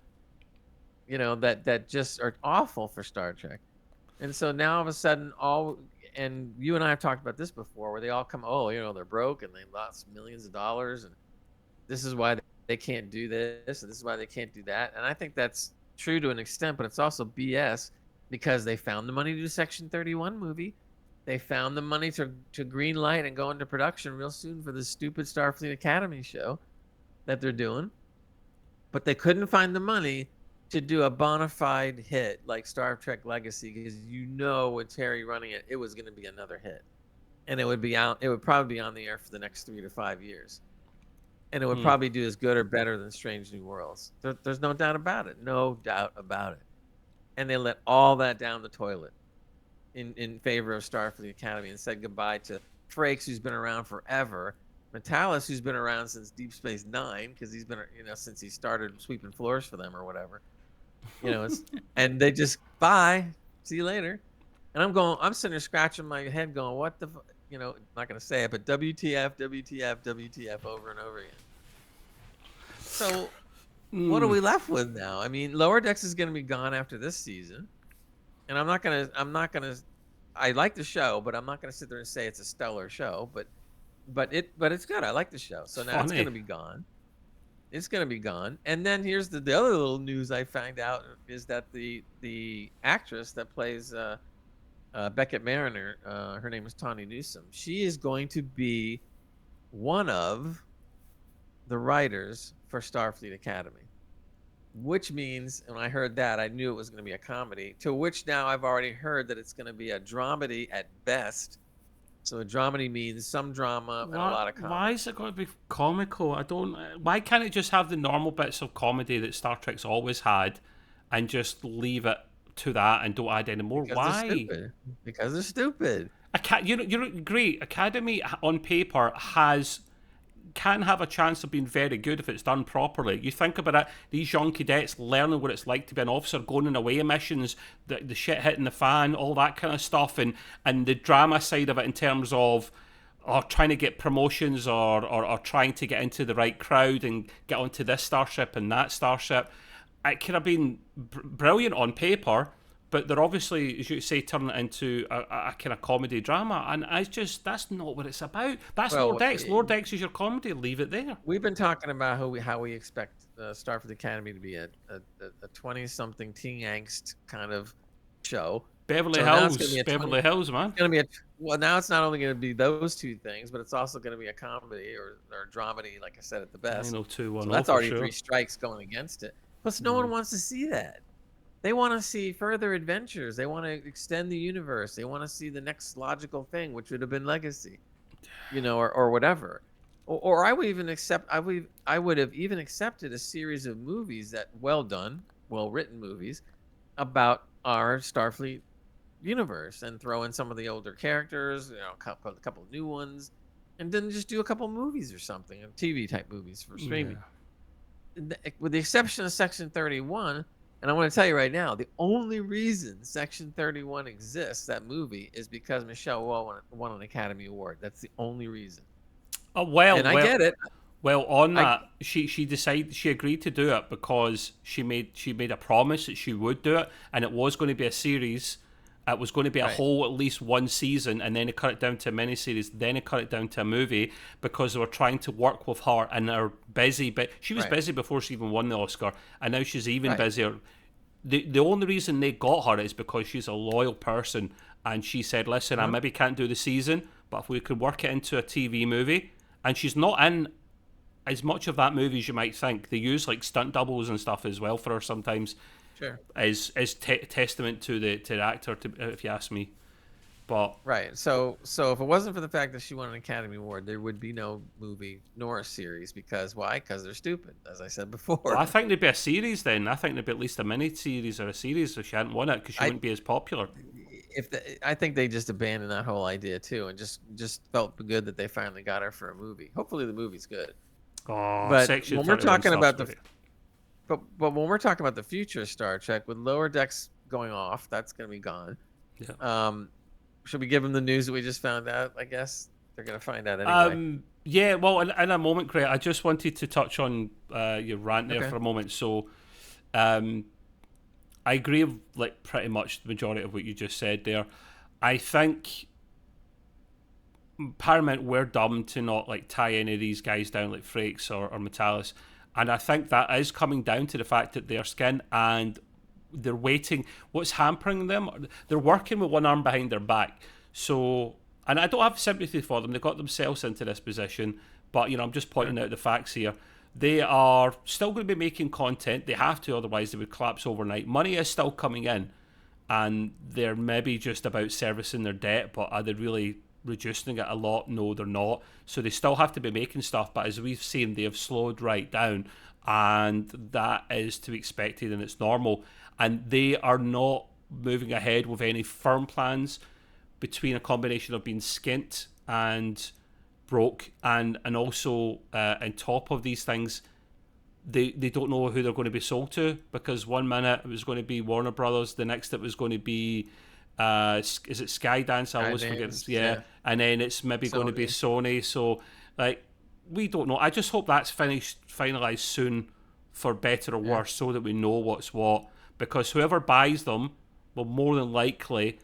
That just are awful for Star Trek. And so now all of a sudden, and you and I have talked about this before, where they all come, they're broke and they lost millions of dollars, and this is why they can't do this, and this is why they can't do that. And I think that's true to an extent, but it's also BS because they found the money to do Section 31 movie. They found the money to green light and go into production real soon for this stupid Starfleet Academy show that they're doing. But they couldn't find the money to do a bona fide hit like Star Trek Legacy, because with Terry running it, it was going to be another hit. And it would probably be on the air for the next 3 to 5 years. And it would probably do as good or better than Strange New Worlds. There's no doubt about it. No doubt about it. And they let all that down the toilet in favor of Starfleet Academy and said goodbye to Frakes, who's been around forever, Matalas, who's been around since Deep Space Nine, because he's been, since he started sweeping floors for them or whatever. And they just, bye, see you later. And I'm sitting there scratching my head going, what the, not going to say it, but WTF, WTF, WTF over and over again. So what are we left with now? I mean, Lower Decks is going to be gone after this season. And I'm not going to, I like the show, but I'm not going to sit there and say it's a stellar show, but it's good. I like the show. So now it's going to be gone. It's going to be gone. And then here's the other little news I found out is that the actress that plays Beckett Mariner, her name is Tawny Newsome. She is going to be one of the writers for Starfleet Academy, which means, and I heard that, I knew it was going to be a comedy, to which now I've already heard that it's going to be a dramedy at best. So a dramedy means some drama and a lot of comedy. Why is it going to be comical? Why can't it just have the normal bits of comedy that Star Trek's always had and just leave it to that and don't add any more? Why? Because they're stupid. Great. Academy on paper can have a chance of being very good if it's done properly. You think about it, these young cadets learning what it's like to be an officer, going on away missions, the shit hitting the fan, all that kind of stuff, and the drama side of it in terms of trying to get promotions or trying to get into the right crowd and get onto this starship and that starship. It could have been brilliant on paper, but they're obviously, as you say, turning it into a kind of comedy drama, and that's not what it's about. That's Lower Decks. Lower Decks is your comedy. Leave it there. We've been talking about how we expect Starfleet Academy to be a 20-something teen angst kind of show. Beverly Hills, man. It's going to be now it's not only going to be those two things, but it's also going to be a comedy or dramedy, like I said, at the best. 90210. So that's already 3 strikes going against it. Plus, no one wants to see that. They want to see further adventures. They want to extend the universe. They want to see the next logical thing, which would have been Legacy, or whatever. Or I would even I would have even accepted a series of movies that well written movies about our Starfleet universe, and throw in some of the older characters, a couple of new ones, and then just do a couple movies or something, TV type movies for streaming. Yeah. With the exception of Section 31. And I want to tell you right now, the only reason Section 31 exists, that movie, is because Michelle Yeoh won an Academy Award. That's the only reason. I get it. Well, on that, she decided, she agreed to do it because she made a promise that she would do it, and it was going to be a series. It was going to be a whole, at least one season, and then it cut it down to a miniseries, then it cut it down to a movie, because they were trying to work with her and they're busy. But she was busy before she even won the Oscar, and now she's even busier. The only reason they got her is because she's a loyal person, and she said, listen, I maybe can't do the season, but if we could work it into a TV movie, and she's not in as much of that movie as you might think. They use like stunt doubles and stuff as well for her sometimes. Sure. is testament to the actor, if you ask me. But Right. So if it wasn't for the fact that she won an Academy Award, there would be no movie nor a series. Because why? Because they're stupid, as I said well, before. I think there'd be a series then. I think there'd be at least a mini series or a series if she hadn't won it, because she I wouldn't be as popular. I think they just abandoned that whole idea too, and just felt good that they finally got her for a movie. Hopefully, the movie's good. Oh, But Section when we're 31 talking stuff's about the great. but when we're talking about the future of Star Trek, with Lower Decks going off, that's going to be gone. Yeah. Should we give them the news that we just found out? I guess they're going to find out anyway. Yeah, well, in a moment, Greg, I just wanted to touch on your rant there Okay. for a moment. So, I agree with like pretty much the majority of what you just said there. I think Paramount were dumb to not like tie any of these guys down like Frakes or Metalis, and I think that is coming down to the fact that they're skin and they're waiting. What's hampering them? They're working with one arm behind their back. So, and I don't have sympathy for them. They got themselves into this position, but I'm just pointing out the facts here. They are still going to be making content. They have to, otherwise they would collapse overnight. Money is still coming in, and they're maybe just about servicing their debt, but are they really reducing it a lot? No, they're not. So they still have to be making stuff, but as we've seen, they have slowed right down, and that is to be expected, and it's normal. And they are not moving ahead with any firm plans, between a combination of being skint and broke, and also on top of these things, they don't know who they're going to be sold to, because one minute it was going to be Warner Brothers, the next it was going to be is it Skydance? I always forget. Yeah, and then it's maybe going to be Sony. So like, we don't know. I just hope that's finalized soon, for better or worse, so that we know what's what. Because whoever buys them will more than likely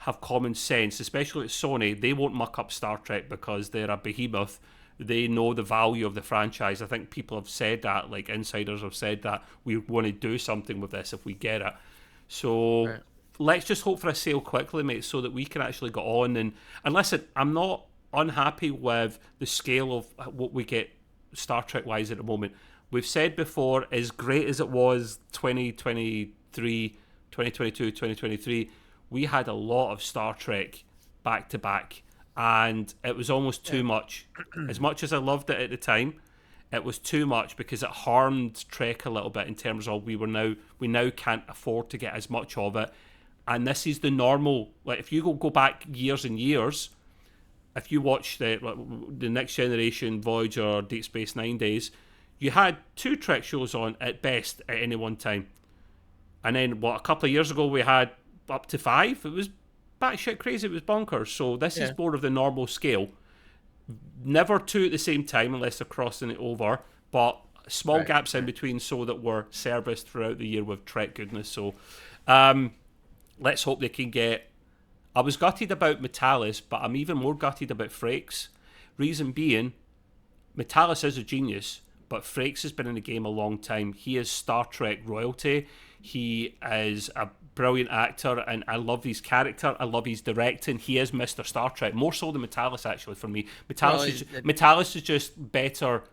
have common sense, especially at Sony. They won't muck up Star Trek because they're a behemoth. They know the value of the franchise. I think people have said that, like insiders have said that we want to do something with this if we get it. So let's just hope for a sale quickly, mate, so that we can actually get on. And listen, I'm not unhappy with the scale of what we get Star Trek wise at the moment. We've said before, as great as it was 2023, 2022, 2023, we had a lot of Star Trek back to back, and it was almost too much. As much as I loved it at the time, it was too much, because it harmed Trek a little bit in terms of we now can't afford to get as much of it. And this is the normal. Like, if you go back years and years, if you watch the Next Generation, Voyager, Deep Space Nine days, you had 2 Trek shows on at best at any one time. And then, a couple of years ago, we had up to 5. It was batshit crazy. It was bonkers. So this is more of the normal scale. Never 2 at the same time unless they're crossing it over, but small gaps in between, so that we're serviced throughout the year with Trek goodness. So let's hope they can get... I was gutted about Metalis, but I'm even more gutted about Frakes. Reason being, Metalis is a genius, but Frakes has been in the game a long time. He is Star Trek royalty. He is a brilliant actor, and I love his character. I love his directing. He is Mr. Star Trek, more so than Metalis, actually, for me. Metalis is just better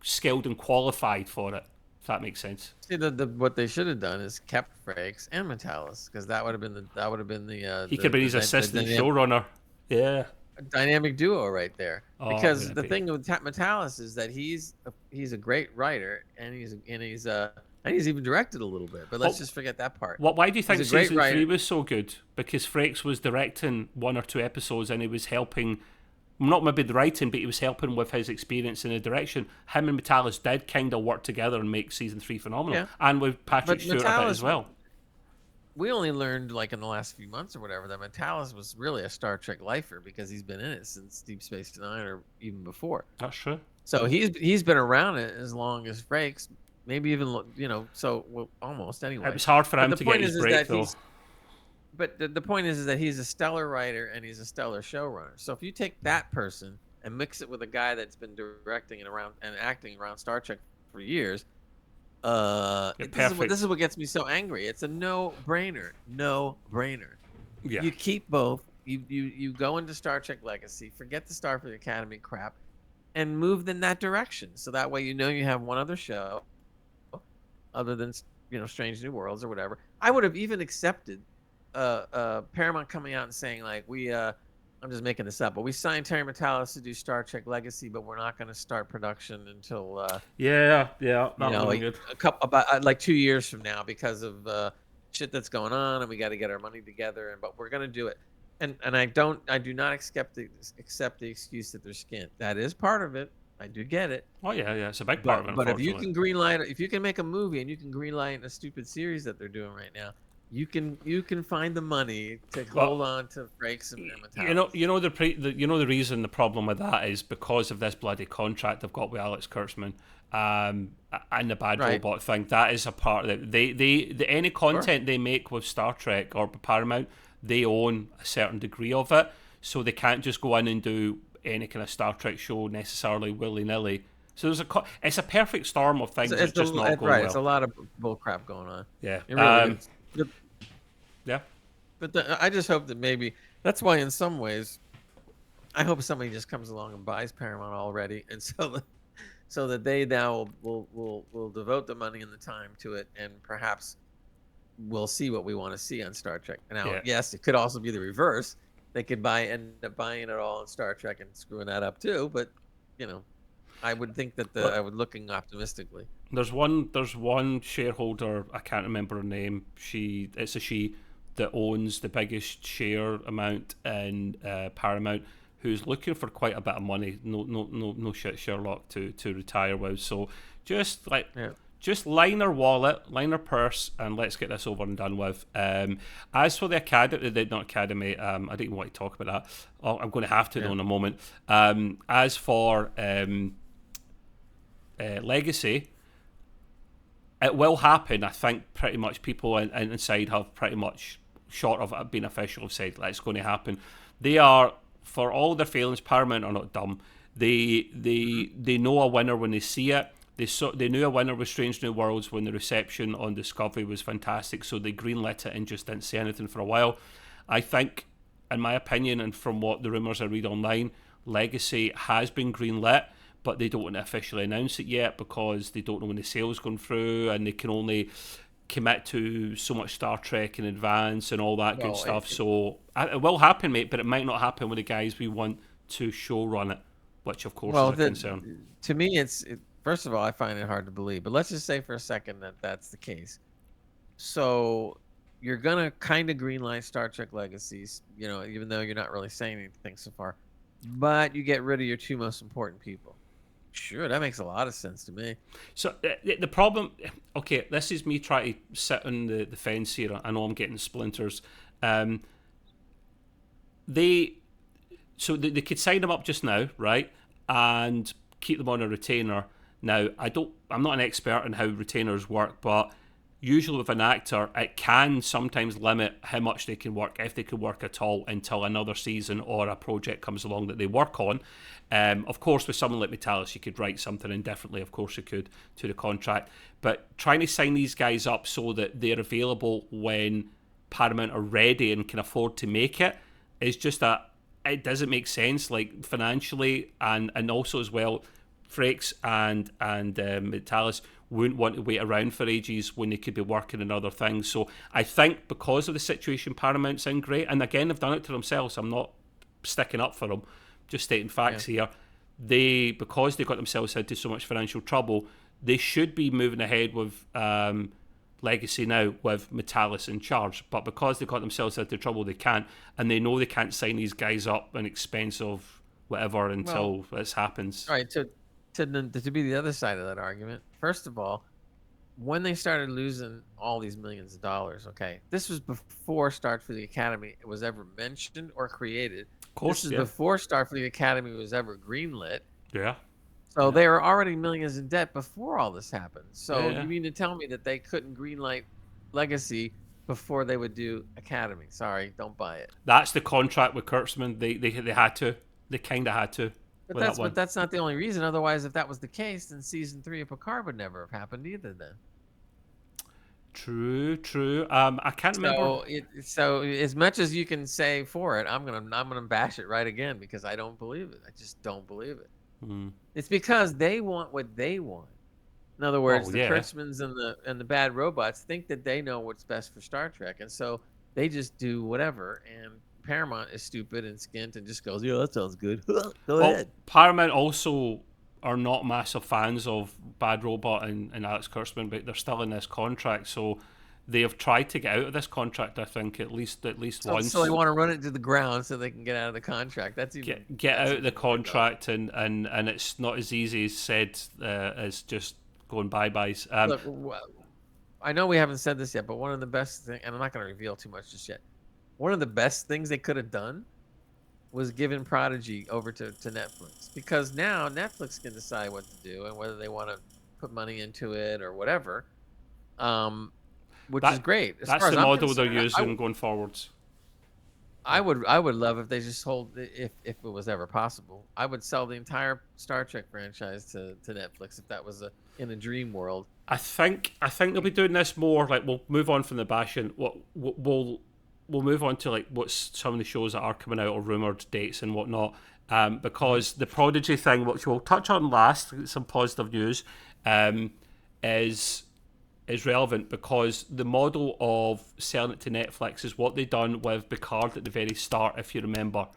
skilled and qualified for it, if that makes sense. See, what they should have done is kept Frakes and Metalis, because that would have been the he could be his assistant showrunner. Yeah. Dynamic duo right there. Because the thing with Metalis is that he's a great writer, and he's even directed a little bit. But let's just forget that part. Why do you think season 3 was so good? Because Frakes was directing 1 or 2 episodes, and he was helping, not maybe the writing, but he was helping with his experience in the direction. Him and Metalis did kind of work together and make season 3 phenomenal. And with Patrick Stewart a bit as well. We only learned, like, in the last few months or whatever, that Metalis was really a Star Trek lifer, because he's been in it since Deep Space Nine or even before. That's true. So he's been around it as long as Frakes, maybe even almost anyway. It was hard for him to get his break, though. But the point is that he's a stellar writer and he's a stellar showrunner. So if you take that person and mix it with a guy that's been directing and acting around Star Trek for years, this is what gets me so angry. It's a no-brainer. Yeah. You keep both. You go into Star Trek Legacy, forget the Starfleet Academy crap, and move in that direction. So that way you have one other show other than Strange New Worlds or whatever. I would have even accepted Paramount coming out and saying like I'm just making this up, but we signed Terry Matalas to do Star Trek Legacy, but we're not going to start production until Yeah, that would have been good. a couple about like 2 years from now because of shit that's going on, and we got to get our money together, but we're going to do it. And I do not accept the excuse that they're skint. That is part of it. I do get it. Oh yeah, it's a big part of it. But if you can greenlight, if you can make a movie and you can greenlight a stupid series that they're doing right now, you can find the money to hold on to Frakes and Matalas. The reason the problem with that is because of this bloody contract they've got with Alex Kurtzman, and the Bad Robot thing. That is a part of it. They any content they make with Star Trek or Paramount, they own a certain degree of it, so they can't just go in and do any kind of Star Trek show necessarily willy-nilly. So it's a perfect storm of things that's just not going well. It's a lot of bull crap going on. Yeah. It really is. Yeah. But I just hope that maybe that's why in some ways I hope somebody just comes along and buys Paramount already, and so that they now will devote the money and the time to it, and perhaps we'll see what we want to see on Star Trek. Now, yes, it could also be the reverse. They could end up buying it all on Star Trek and screwing that up too. But I would think that I would looking optimistically. There's one shareholder, I can't remember her name. It's a she that owns the biggest share amount in Paramount, who's looking for quite a bit of money. No shit, Sherlock to retire with. So just line her wallet, line her purse, and let's get this over and done with. As for the Academy, not Academy, I don't even want to talk about that. I'm going to have to in a moment. As for Legacy, it will happen. I think pretty much people inside have pretty much, short of it being official, have said it's going to happen. They are, for all their failings, Paramount are not dumb. They know a winner when they see it. They knew a winner with Strange New Worlds when the reception on Discovery was fantastic, so they greenlit it and just didn't say anything for a while. I think, in my opinion, and from what the rumours I read online, Legacy has been greenlit, but they don't want to officially announce it yet because they don't know when the sale's going through, and they can only commit to so much Star Trek in advance and all that good stuff. So it will happen, mate, but it might not happen with the guys we want to show run it, which of course is a concern. To me, first of all, I find it hard to believe, but let's just say for a second that that's the case. So you're going to kind of greenlight Star Trek Legacies, even though you're not really saying anything so far, but you get rid of your two most important people. Sure, that makes a lot of sense to me. So the problem, okay, this is me trying to sit on the fence here. I know I'm getting splinters. They could sign them up just now, right, and keep them on a retainer. Now, I'm not an expert in how retainers work, but usually with an actor, it can sometimes limit how much they can work, if they can work at all, until another season or a project comes along that they work on. Of course, with someone like Matalas, you could write something in differently, of course you could, to the contract. But trying to sign these guys up so that they're available when Paramount are ready and can afford to make it is just it doesn't make sense, like financially, and also as well, Frakes and Matalas wouldn't want to wait around for ages when they could be working on other things. So I think because of the situation Paramount's in, great, and again, they've done it to themselves. I'm not sticking up for them, just stating facts here. Because they got themselves into so much financial trouble, they should be moving ahead with Legacy now with Matalas in charge. But because they got themselves into trouble, they can't, and they know they can't sign these guys up an expense of whatever until this happens. All right, to be the other side of that argument, first of all, when they started losing all these millions of dollars, okay, this was before Starfleet Academy was ever mentioned or created. Of course, this is before Starfleet Academy was ever greenlit. Yeah. So they were already millions in debt before all this happened. So you mean to tell me that they couldn't greenlight Legacy before they would do Academy? Sorry, don't buy it. That's the contract with Kurtzman. They had to. They kind of had to. But that's not the only reason. Otherwise, if that was the case, then season 3 of Picard would never have happened either. Then. True. I can't remember. So as much as you can say for it, I'm gonna bash it right again because I don't believe it. I just don't believe it. It's because they want what they want. In other words, Oh the yeah. Kurtzmans and the bad robots think that they know what's best for Star Trek, and so they just do whatever. And Paramount is stupid and skint and just goes, "Yeah, that sounds good. Go Well, ahead." Paramount also are not massive fans of Bad Robot and Alex Kurtzman, but they're still in this contract, so they have tried to get out of this contract. I think at least So they once. want to run it to the ground so they can get out of the contract. Get That's out of the even more dumb. contract, and it's not as easy as said as just going bye byes. Look, I know we haven't said this yet, but one of the best things, and I'm not going to reveal too much just yet. One of the best things they could have done was given Prodigy over to Netflix, because now Netflix can decide what to do and whether they want to put money into it or whatever, which is great. As That's far as the I'm model they're concerned, using going forwards. I would love if they just hold, if it was ever possible. I would sell the entire Star Trek franchise to Netflix if that was in a dream world. I think they'll be doing this more. Like, we'll move on from the bashing. We'll move on to like what's some of the shows that are coming out or rumored dates and whatnot. Because the Prodigy thing, which we'll touch on last, some positive news, is relevant because the model of selling it to Netflix is what they done with Picard at the very start, if you remember,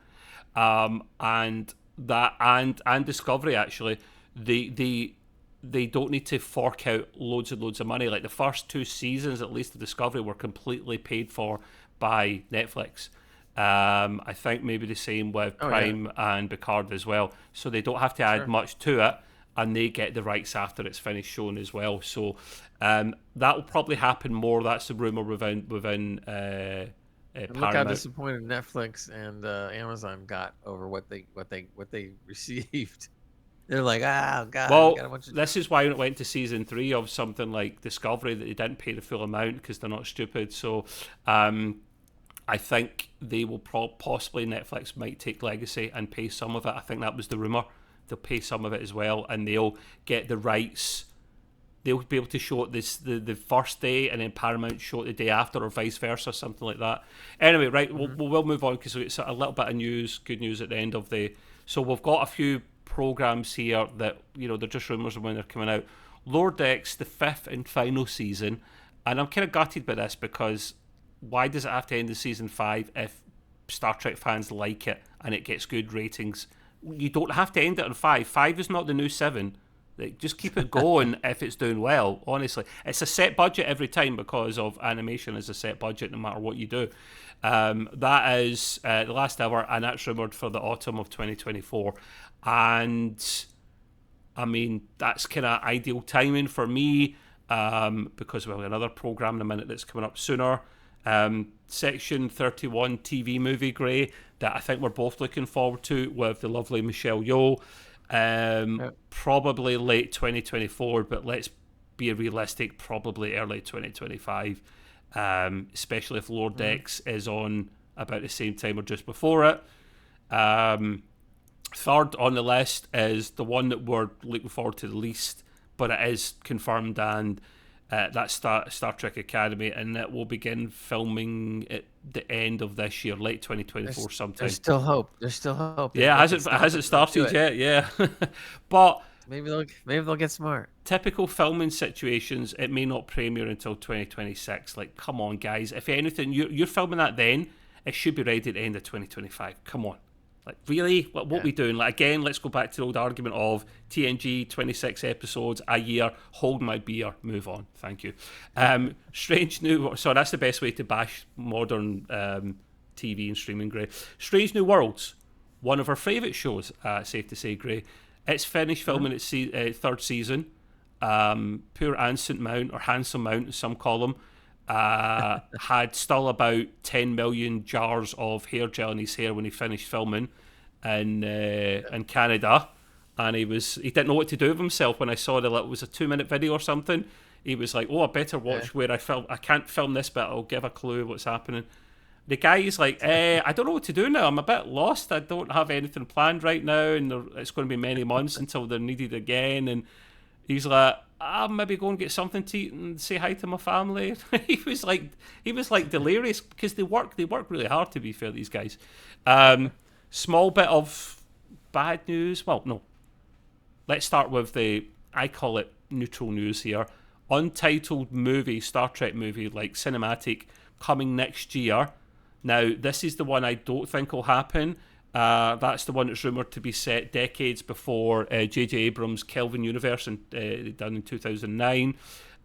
and that and Discovery actually. They don't need to fork out loads and loads of money. Like the first 2 seasons, at least, of Discovery were completely paid for by Netflix. I think maybe the same with Prime and Picard as well. So they don't have to add much to it, and they get the rights after it's finished shown as well. So that will probably happen more. That's the rumor within Paramount. Look how disappointed Netflix and Amazon got over what they received. They're like, God, well, we got a bunch of... this is why it went to season 3 of something like Discovery, that they didn't pay the full amount because they're not stupid. So I think they will possibly, Netflix might take Legacy and pay some of it. I think that was the rumor. They'll pay some of it as well, and they'll get the rights. They'll be able to show it the first day, and then Paramount show it the day after, or vice versa, something like that. Anyway, right, we'll move on because it's a little bit of news, good news at the end of the... So we've got a few programs here that, they're just rumours of when they're coming out. Lower Decks, the 5th and final season, and I'm kind of gutted by this because why does it have to end in season 5 if Star Trek fans like it and it gets good ratings? You don't have to end it on 5. 5 is not the new 7. Like, just keep it going if it's doing well, honestly. It's a set budget every time because of animation is a set budget no matter what you do. That is the last ever, and that's rumoured for the autumn of 2024. And, I mean, that's kind of ideal timing for me because we'll have another programme in a minute that's coming up sooner. Section 31 TV movie, Grey, that I think we're both looking forward to with the lovely Michelle Yeoh. Probably late 2024, but let's be realistic, probably early 2025, especially if Lower Decks is on about the same time or just before it. Third on the list is the one that we're looking forward to the least, but it is confirmed, and that's Star Trek Academy, and it will begin filming at the end of this year, late 2024 sometime. There's still hope. Yeah, it hasn't started yet, yeah. But maybe they'll get smart. Typical filming situations, it may not premiere until 2026. Like, come on, guys. If anything, you're filming that then, it should be ready at the end of 2025. Come on. Like, really? What we doing? Like, again, let's go back to the old argument of TNG, 26 episodes a year, hold my beer, move on. Thank you. Strange New... So that's the best way to bash modern TV and streaming, Grey. Strange New Worlds, one of our favourite shows, safe to say, Grey. It's finished filming its third season. Poor Anson Mount, or Handsome Mount, as some call him, had still about 10 million jars of hair gel in his hair when he finished filming in Canada, and he didn't know what to do with himself. When I saw it was a 2-minute video or something, he was like, I better watch where I film. I can't film this bit, I'll give a clue what's happening. The guy is like, I don't know what to do now, I'm a bit lost, I don't have anything planned right now, and it's going to be many months until they're needed again. And he's like, I'll maybe go and get something to eat and say hi to my family. he was like delirious because they work really hard, to be fair, these guys. Small bit of bad news. Well, no. Let's start with I call it neutral news here. Untitled movie, Star Trek movie, like cinematic, coming next year. Now, this is the one I don't think will happen. That's the one that's rumoured to be set decades before J.J. Abrams' Kelvin Universe done in 2009.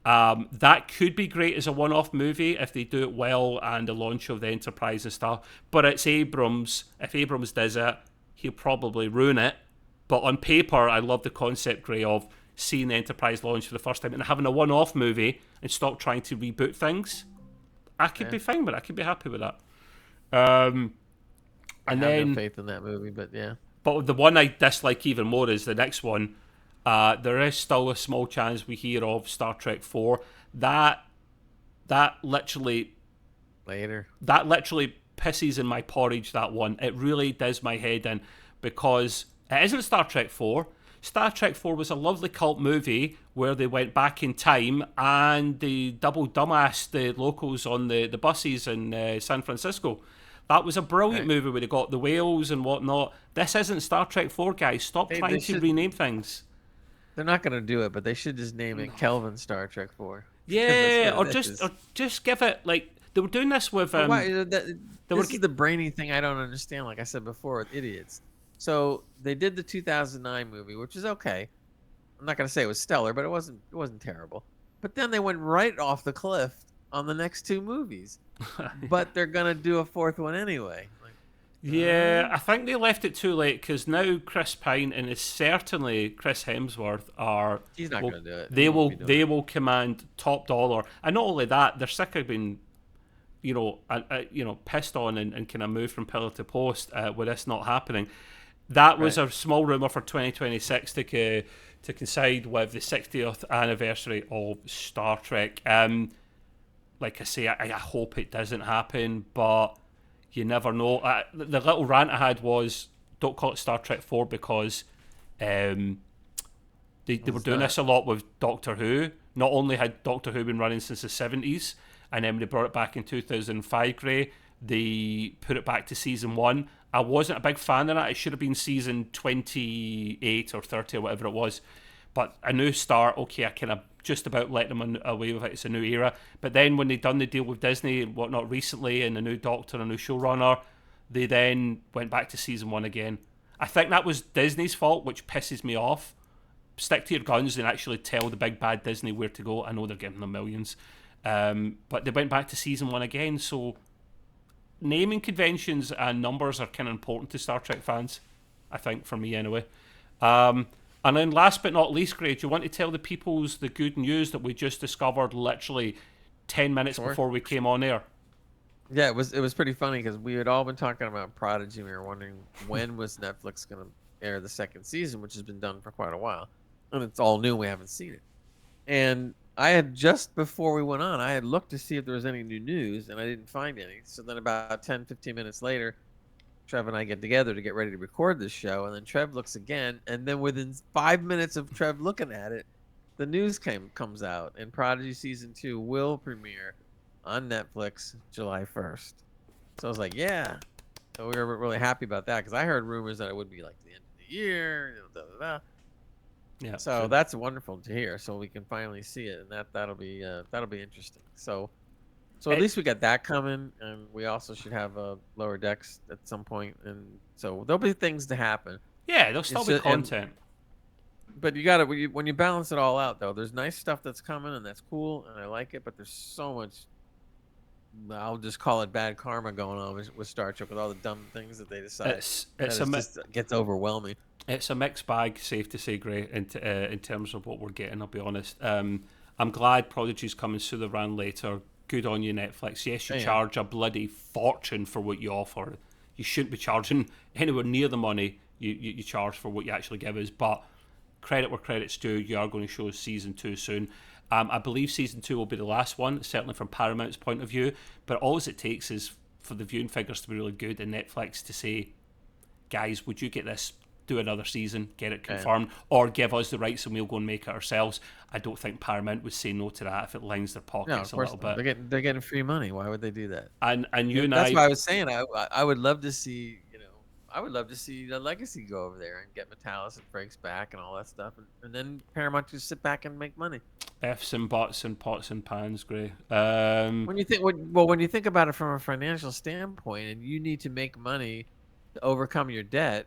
That could be great as a one-off movie if they do it well and the launch of the Enterprise and stuff. But it's Abrams. If Abrams does it, he'll probably ruin it. But on paper, I love the concept, Gray, of seeing the Enterprise launch for the first time and having a one-off movie and stop trying to reboot things. I could be fine with it. I could be happy with that. And I have then no faith in that movie, but yeah. But the one I dislike even more is the next one. There is still a small chance we hear of Star Trek 4. That literally pisses in my porridge, that one. It really does my head in, because it isn't Star Trek 4. Star Trek 4 was a lovely cult movie where they went back in time and they double dumbassed the locals on the buses in San Francisco. That was a brilliant movie where they got the whales and whatnot. This isn't Star Trek 4, guys. Stop trying to rename things. They're not going to do it, but they should just name it Kelvin Star Trek 4. Yeah, or just give it, like, they were doing this with... this is the brainy thing I don't understand, like I said before, with idiots. So they did the 2009 movie, which is okay. I'm not going to say it was stellar, but it wasn't terrible. But then they went right off the cliff on the next two movies. But they're going to do a fourth one anyway. Yeah, I think they left it too late, because now Chris Pine and certainly Chris Hemsworth are... He's not going to do it. They will command top dollar. And not only that, they're sick of being, pissed on and kind of moved from pillar to post with this not happening. That was a small rumour for 2026 to coincide with the 60th anniversary of Star Trek. Like I say, I hope it doesn't happen, but you never know. The little rant I had was, don't call it Star Trek 4, because they were doing this a lot with Doctor Who. Not only had Doctor Who been running since the 70s, and then when they brought it back in 2005, Gray, they put it back to season 1. I wasn't a big fan of that. It should have been season 28 or 30 or whatever it was. But a new start, okay, I kind of just about let them away with it. It's a new era. But then when they done the deal with Disney and whatnot recently, and a new Doctor and a new showrunner, they then went back to season 1 again. I think that was Disney's fault, which pisses me off. Stick to your guns and actually tell the big bad Disney where to go. I know they're giving them millions. But they went back to season 1 again, so... naming conventions and numbers are kind of important to Star Trek fans, I think, for me anyway. And then last but not least, Gray, do you want to tell the peoples the good news that we just discovered literally 10 minutes before we came on air? Yeah, it was pretty funny, because we had all been talking about Prodigy. We were wondering when was Netflix going to air the second season, which has been done for quite a while. And it's all new. We haven't seen it. And I had, just before we went on, I had looked to see if there was any new news, and I didn't find any. So then about 10, 15 minutes later, Trev and I get together to get ready to record this show, and then Trev looks again, and then within 5 minutes of Trev looking at it, the news comes out, and Prodigy Season 2 will premiere on Netflix July 1st. So I was like, yeah. So we were really happy about that, because I heard rumors that it would be like the end of the year, Yeah, so that's wonderful to hear. So we can finally see it, and that'll be interesting. So at least we got that coming, and we also should have Lower Decks at some point, and so there'll be things to happen. Yeah, there'll still be content. But you got to when you balance it all out, though, there's nice stuff that's coming, and that's cool, and I like it. But there's so much, I'll just call it bad karma going on with Star Trek, with all the dumb things that they decide. It gets overwhelming. It's a mixed bag, safe to say, Gray, in terms of what we're getting, I'll be honest. I'm glad Prodigy's coming sooner than later. Good on you, Netflix. Yes, you charge a bloody fortune for what you offer. You shouldn't be charging anywhere near the money you charge for what you actually give us, but credit where credit's due. You are going to show us season 2 soon. I believe season 2 will be the last one, certainly from Paramount's point of view, but all it takes is for the viewing figures to be really good and Netflix to say, guys, would you get this? Do another season, get it confirmed, or give us the rights and we'll go and make it ourselves. I don't think Paramount would say no to that if it lines their pockets a little bit. They're getting free money. Why would they do that? And you and that's why I was saying I would love to see. I would love to see the Legacy go over there and get Metalis and Frakes back and all that stuff, and then Paramount just sit back and make money. F's and butts and pots and pans, Gray. When you think, well, when you think about it from a financial standpoint, and you need to make money to overcome your debt,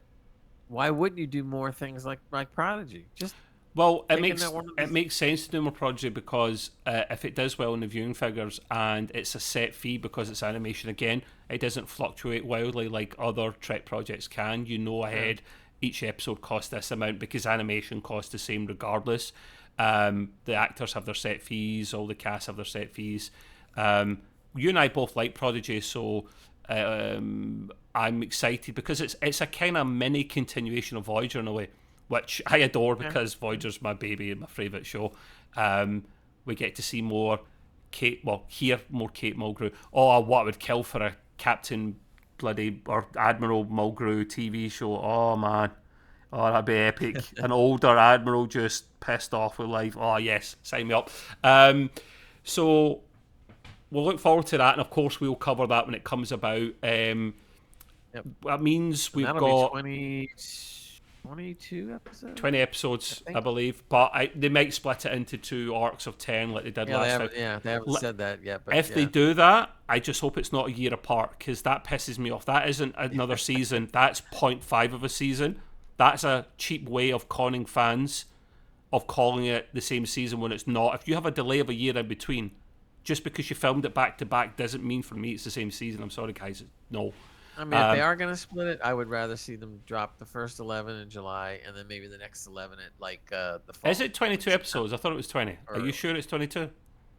why wouldn't you do more things like Prodigy? Just Well, it taking makes that one of it these- makes sense to do more Prodigy because if it does well in the viewing figures and it's a set fee because it's animation again, it doesn't fluctuate wildly like other Trek projects can. You know ahead each episode costs this amount because animation costs the same regardless. The actors have their set fees, all the cast have their set fees. You and I both like Prodigy, so I'm excited because it's a kind of mini continuation of Voyager in a way, which I adore because Voyager's my baby and my favourite show. We get to see more hear more Kate Mulgrew. Oh, what I would kill for a Captain bloody or Admiral Mulgrew TV show. Oh man. Oh, that'd be epic. An older Admiral just pissed off with life. Oh yes, sign me up. So we'll look forward to that, and of course we'll cover that when it comes about. That means we've got 22 episodes. 20 episodes, I believe, but they might split it into 2 arcs of 10 like they did last time. They haven't said that yet. But If they do that, I just hope it's not a year apart because that pisses me off. That isn't another season. That's 0.5 of a season. That's a cheap way of conning fans of calling it the same season when it's not. If you have a delay of a year in between, just because you filmed it back to back doesn't mean for me it's the same season. I'm sorry, guys. No. I mean, if they are going to split it, I would rather see them drop the first 11 in July and then maybe the next 11 at the fall. Is it 22 episodes? I thought it was 20. Are you sure it's 22?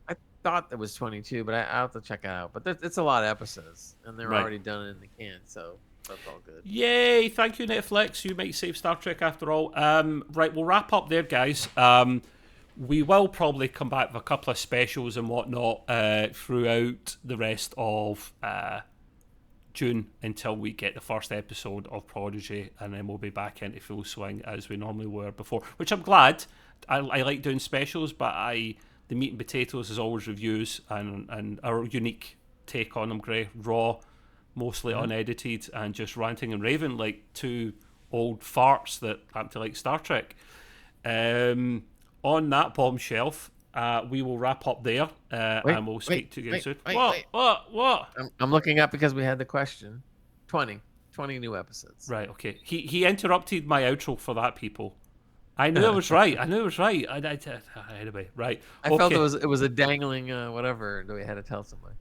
I thought it was 22, but I'll have to check it out. But it's a lot of episodes, and they're already done in the can, so that's all good. Yay! Thank you, Netflix. You might save Star Trek after all. Right, we'll wrap up there, guys. We will probably come back with a couple of specials and whatnot throughout the rest of June until we get the first episode of Prodigy, and then we'll be back into full swing as we normally were before, which I'm glad. I like doing specials, but the meat and potatoes is always reviews and our unique take on them, Gray. Raw, mostly unedited, and just ranting and raving like two old farts that happen to like Star Trek. On that bombshell, we will wrap up there, and we'll speak to you again soon. What? I'm looking up because we had the question. 20 new episodes. Right, okay. He interrupted my outro for that, people. I knew I was right. Anyway, right. I felt it was a dangling whatever that we had to tell somebody.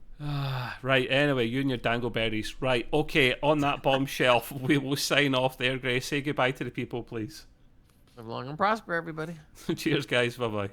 Right, anyway, you and your dangleberries. Right, okay, on that bombshell, we will sign off there, Grace. Say goodbye to the people, please. Live long and prosper, everybody. Cheers, guys. Bye-bye.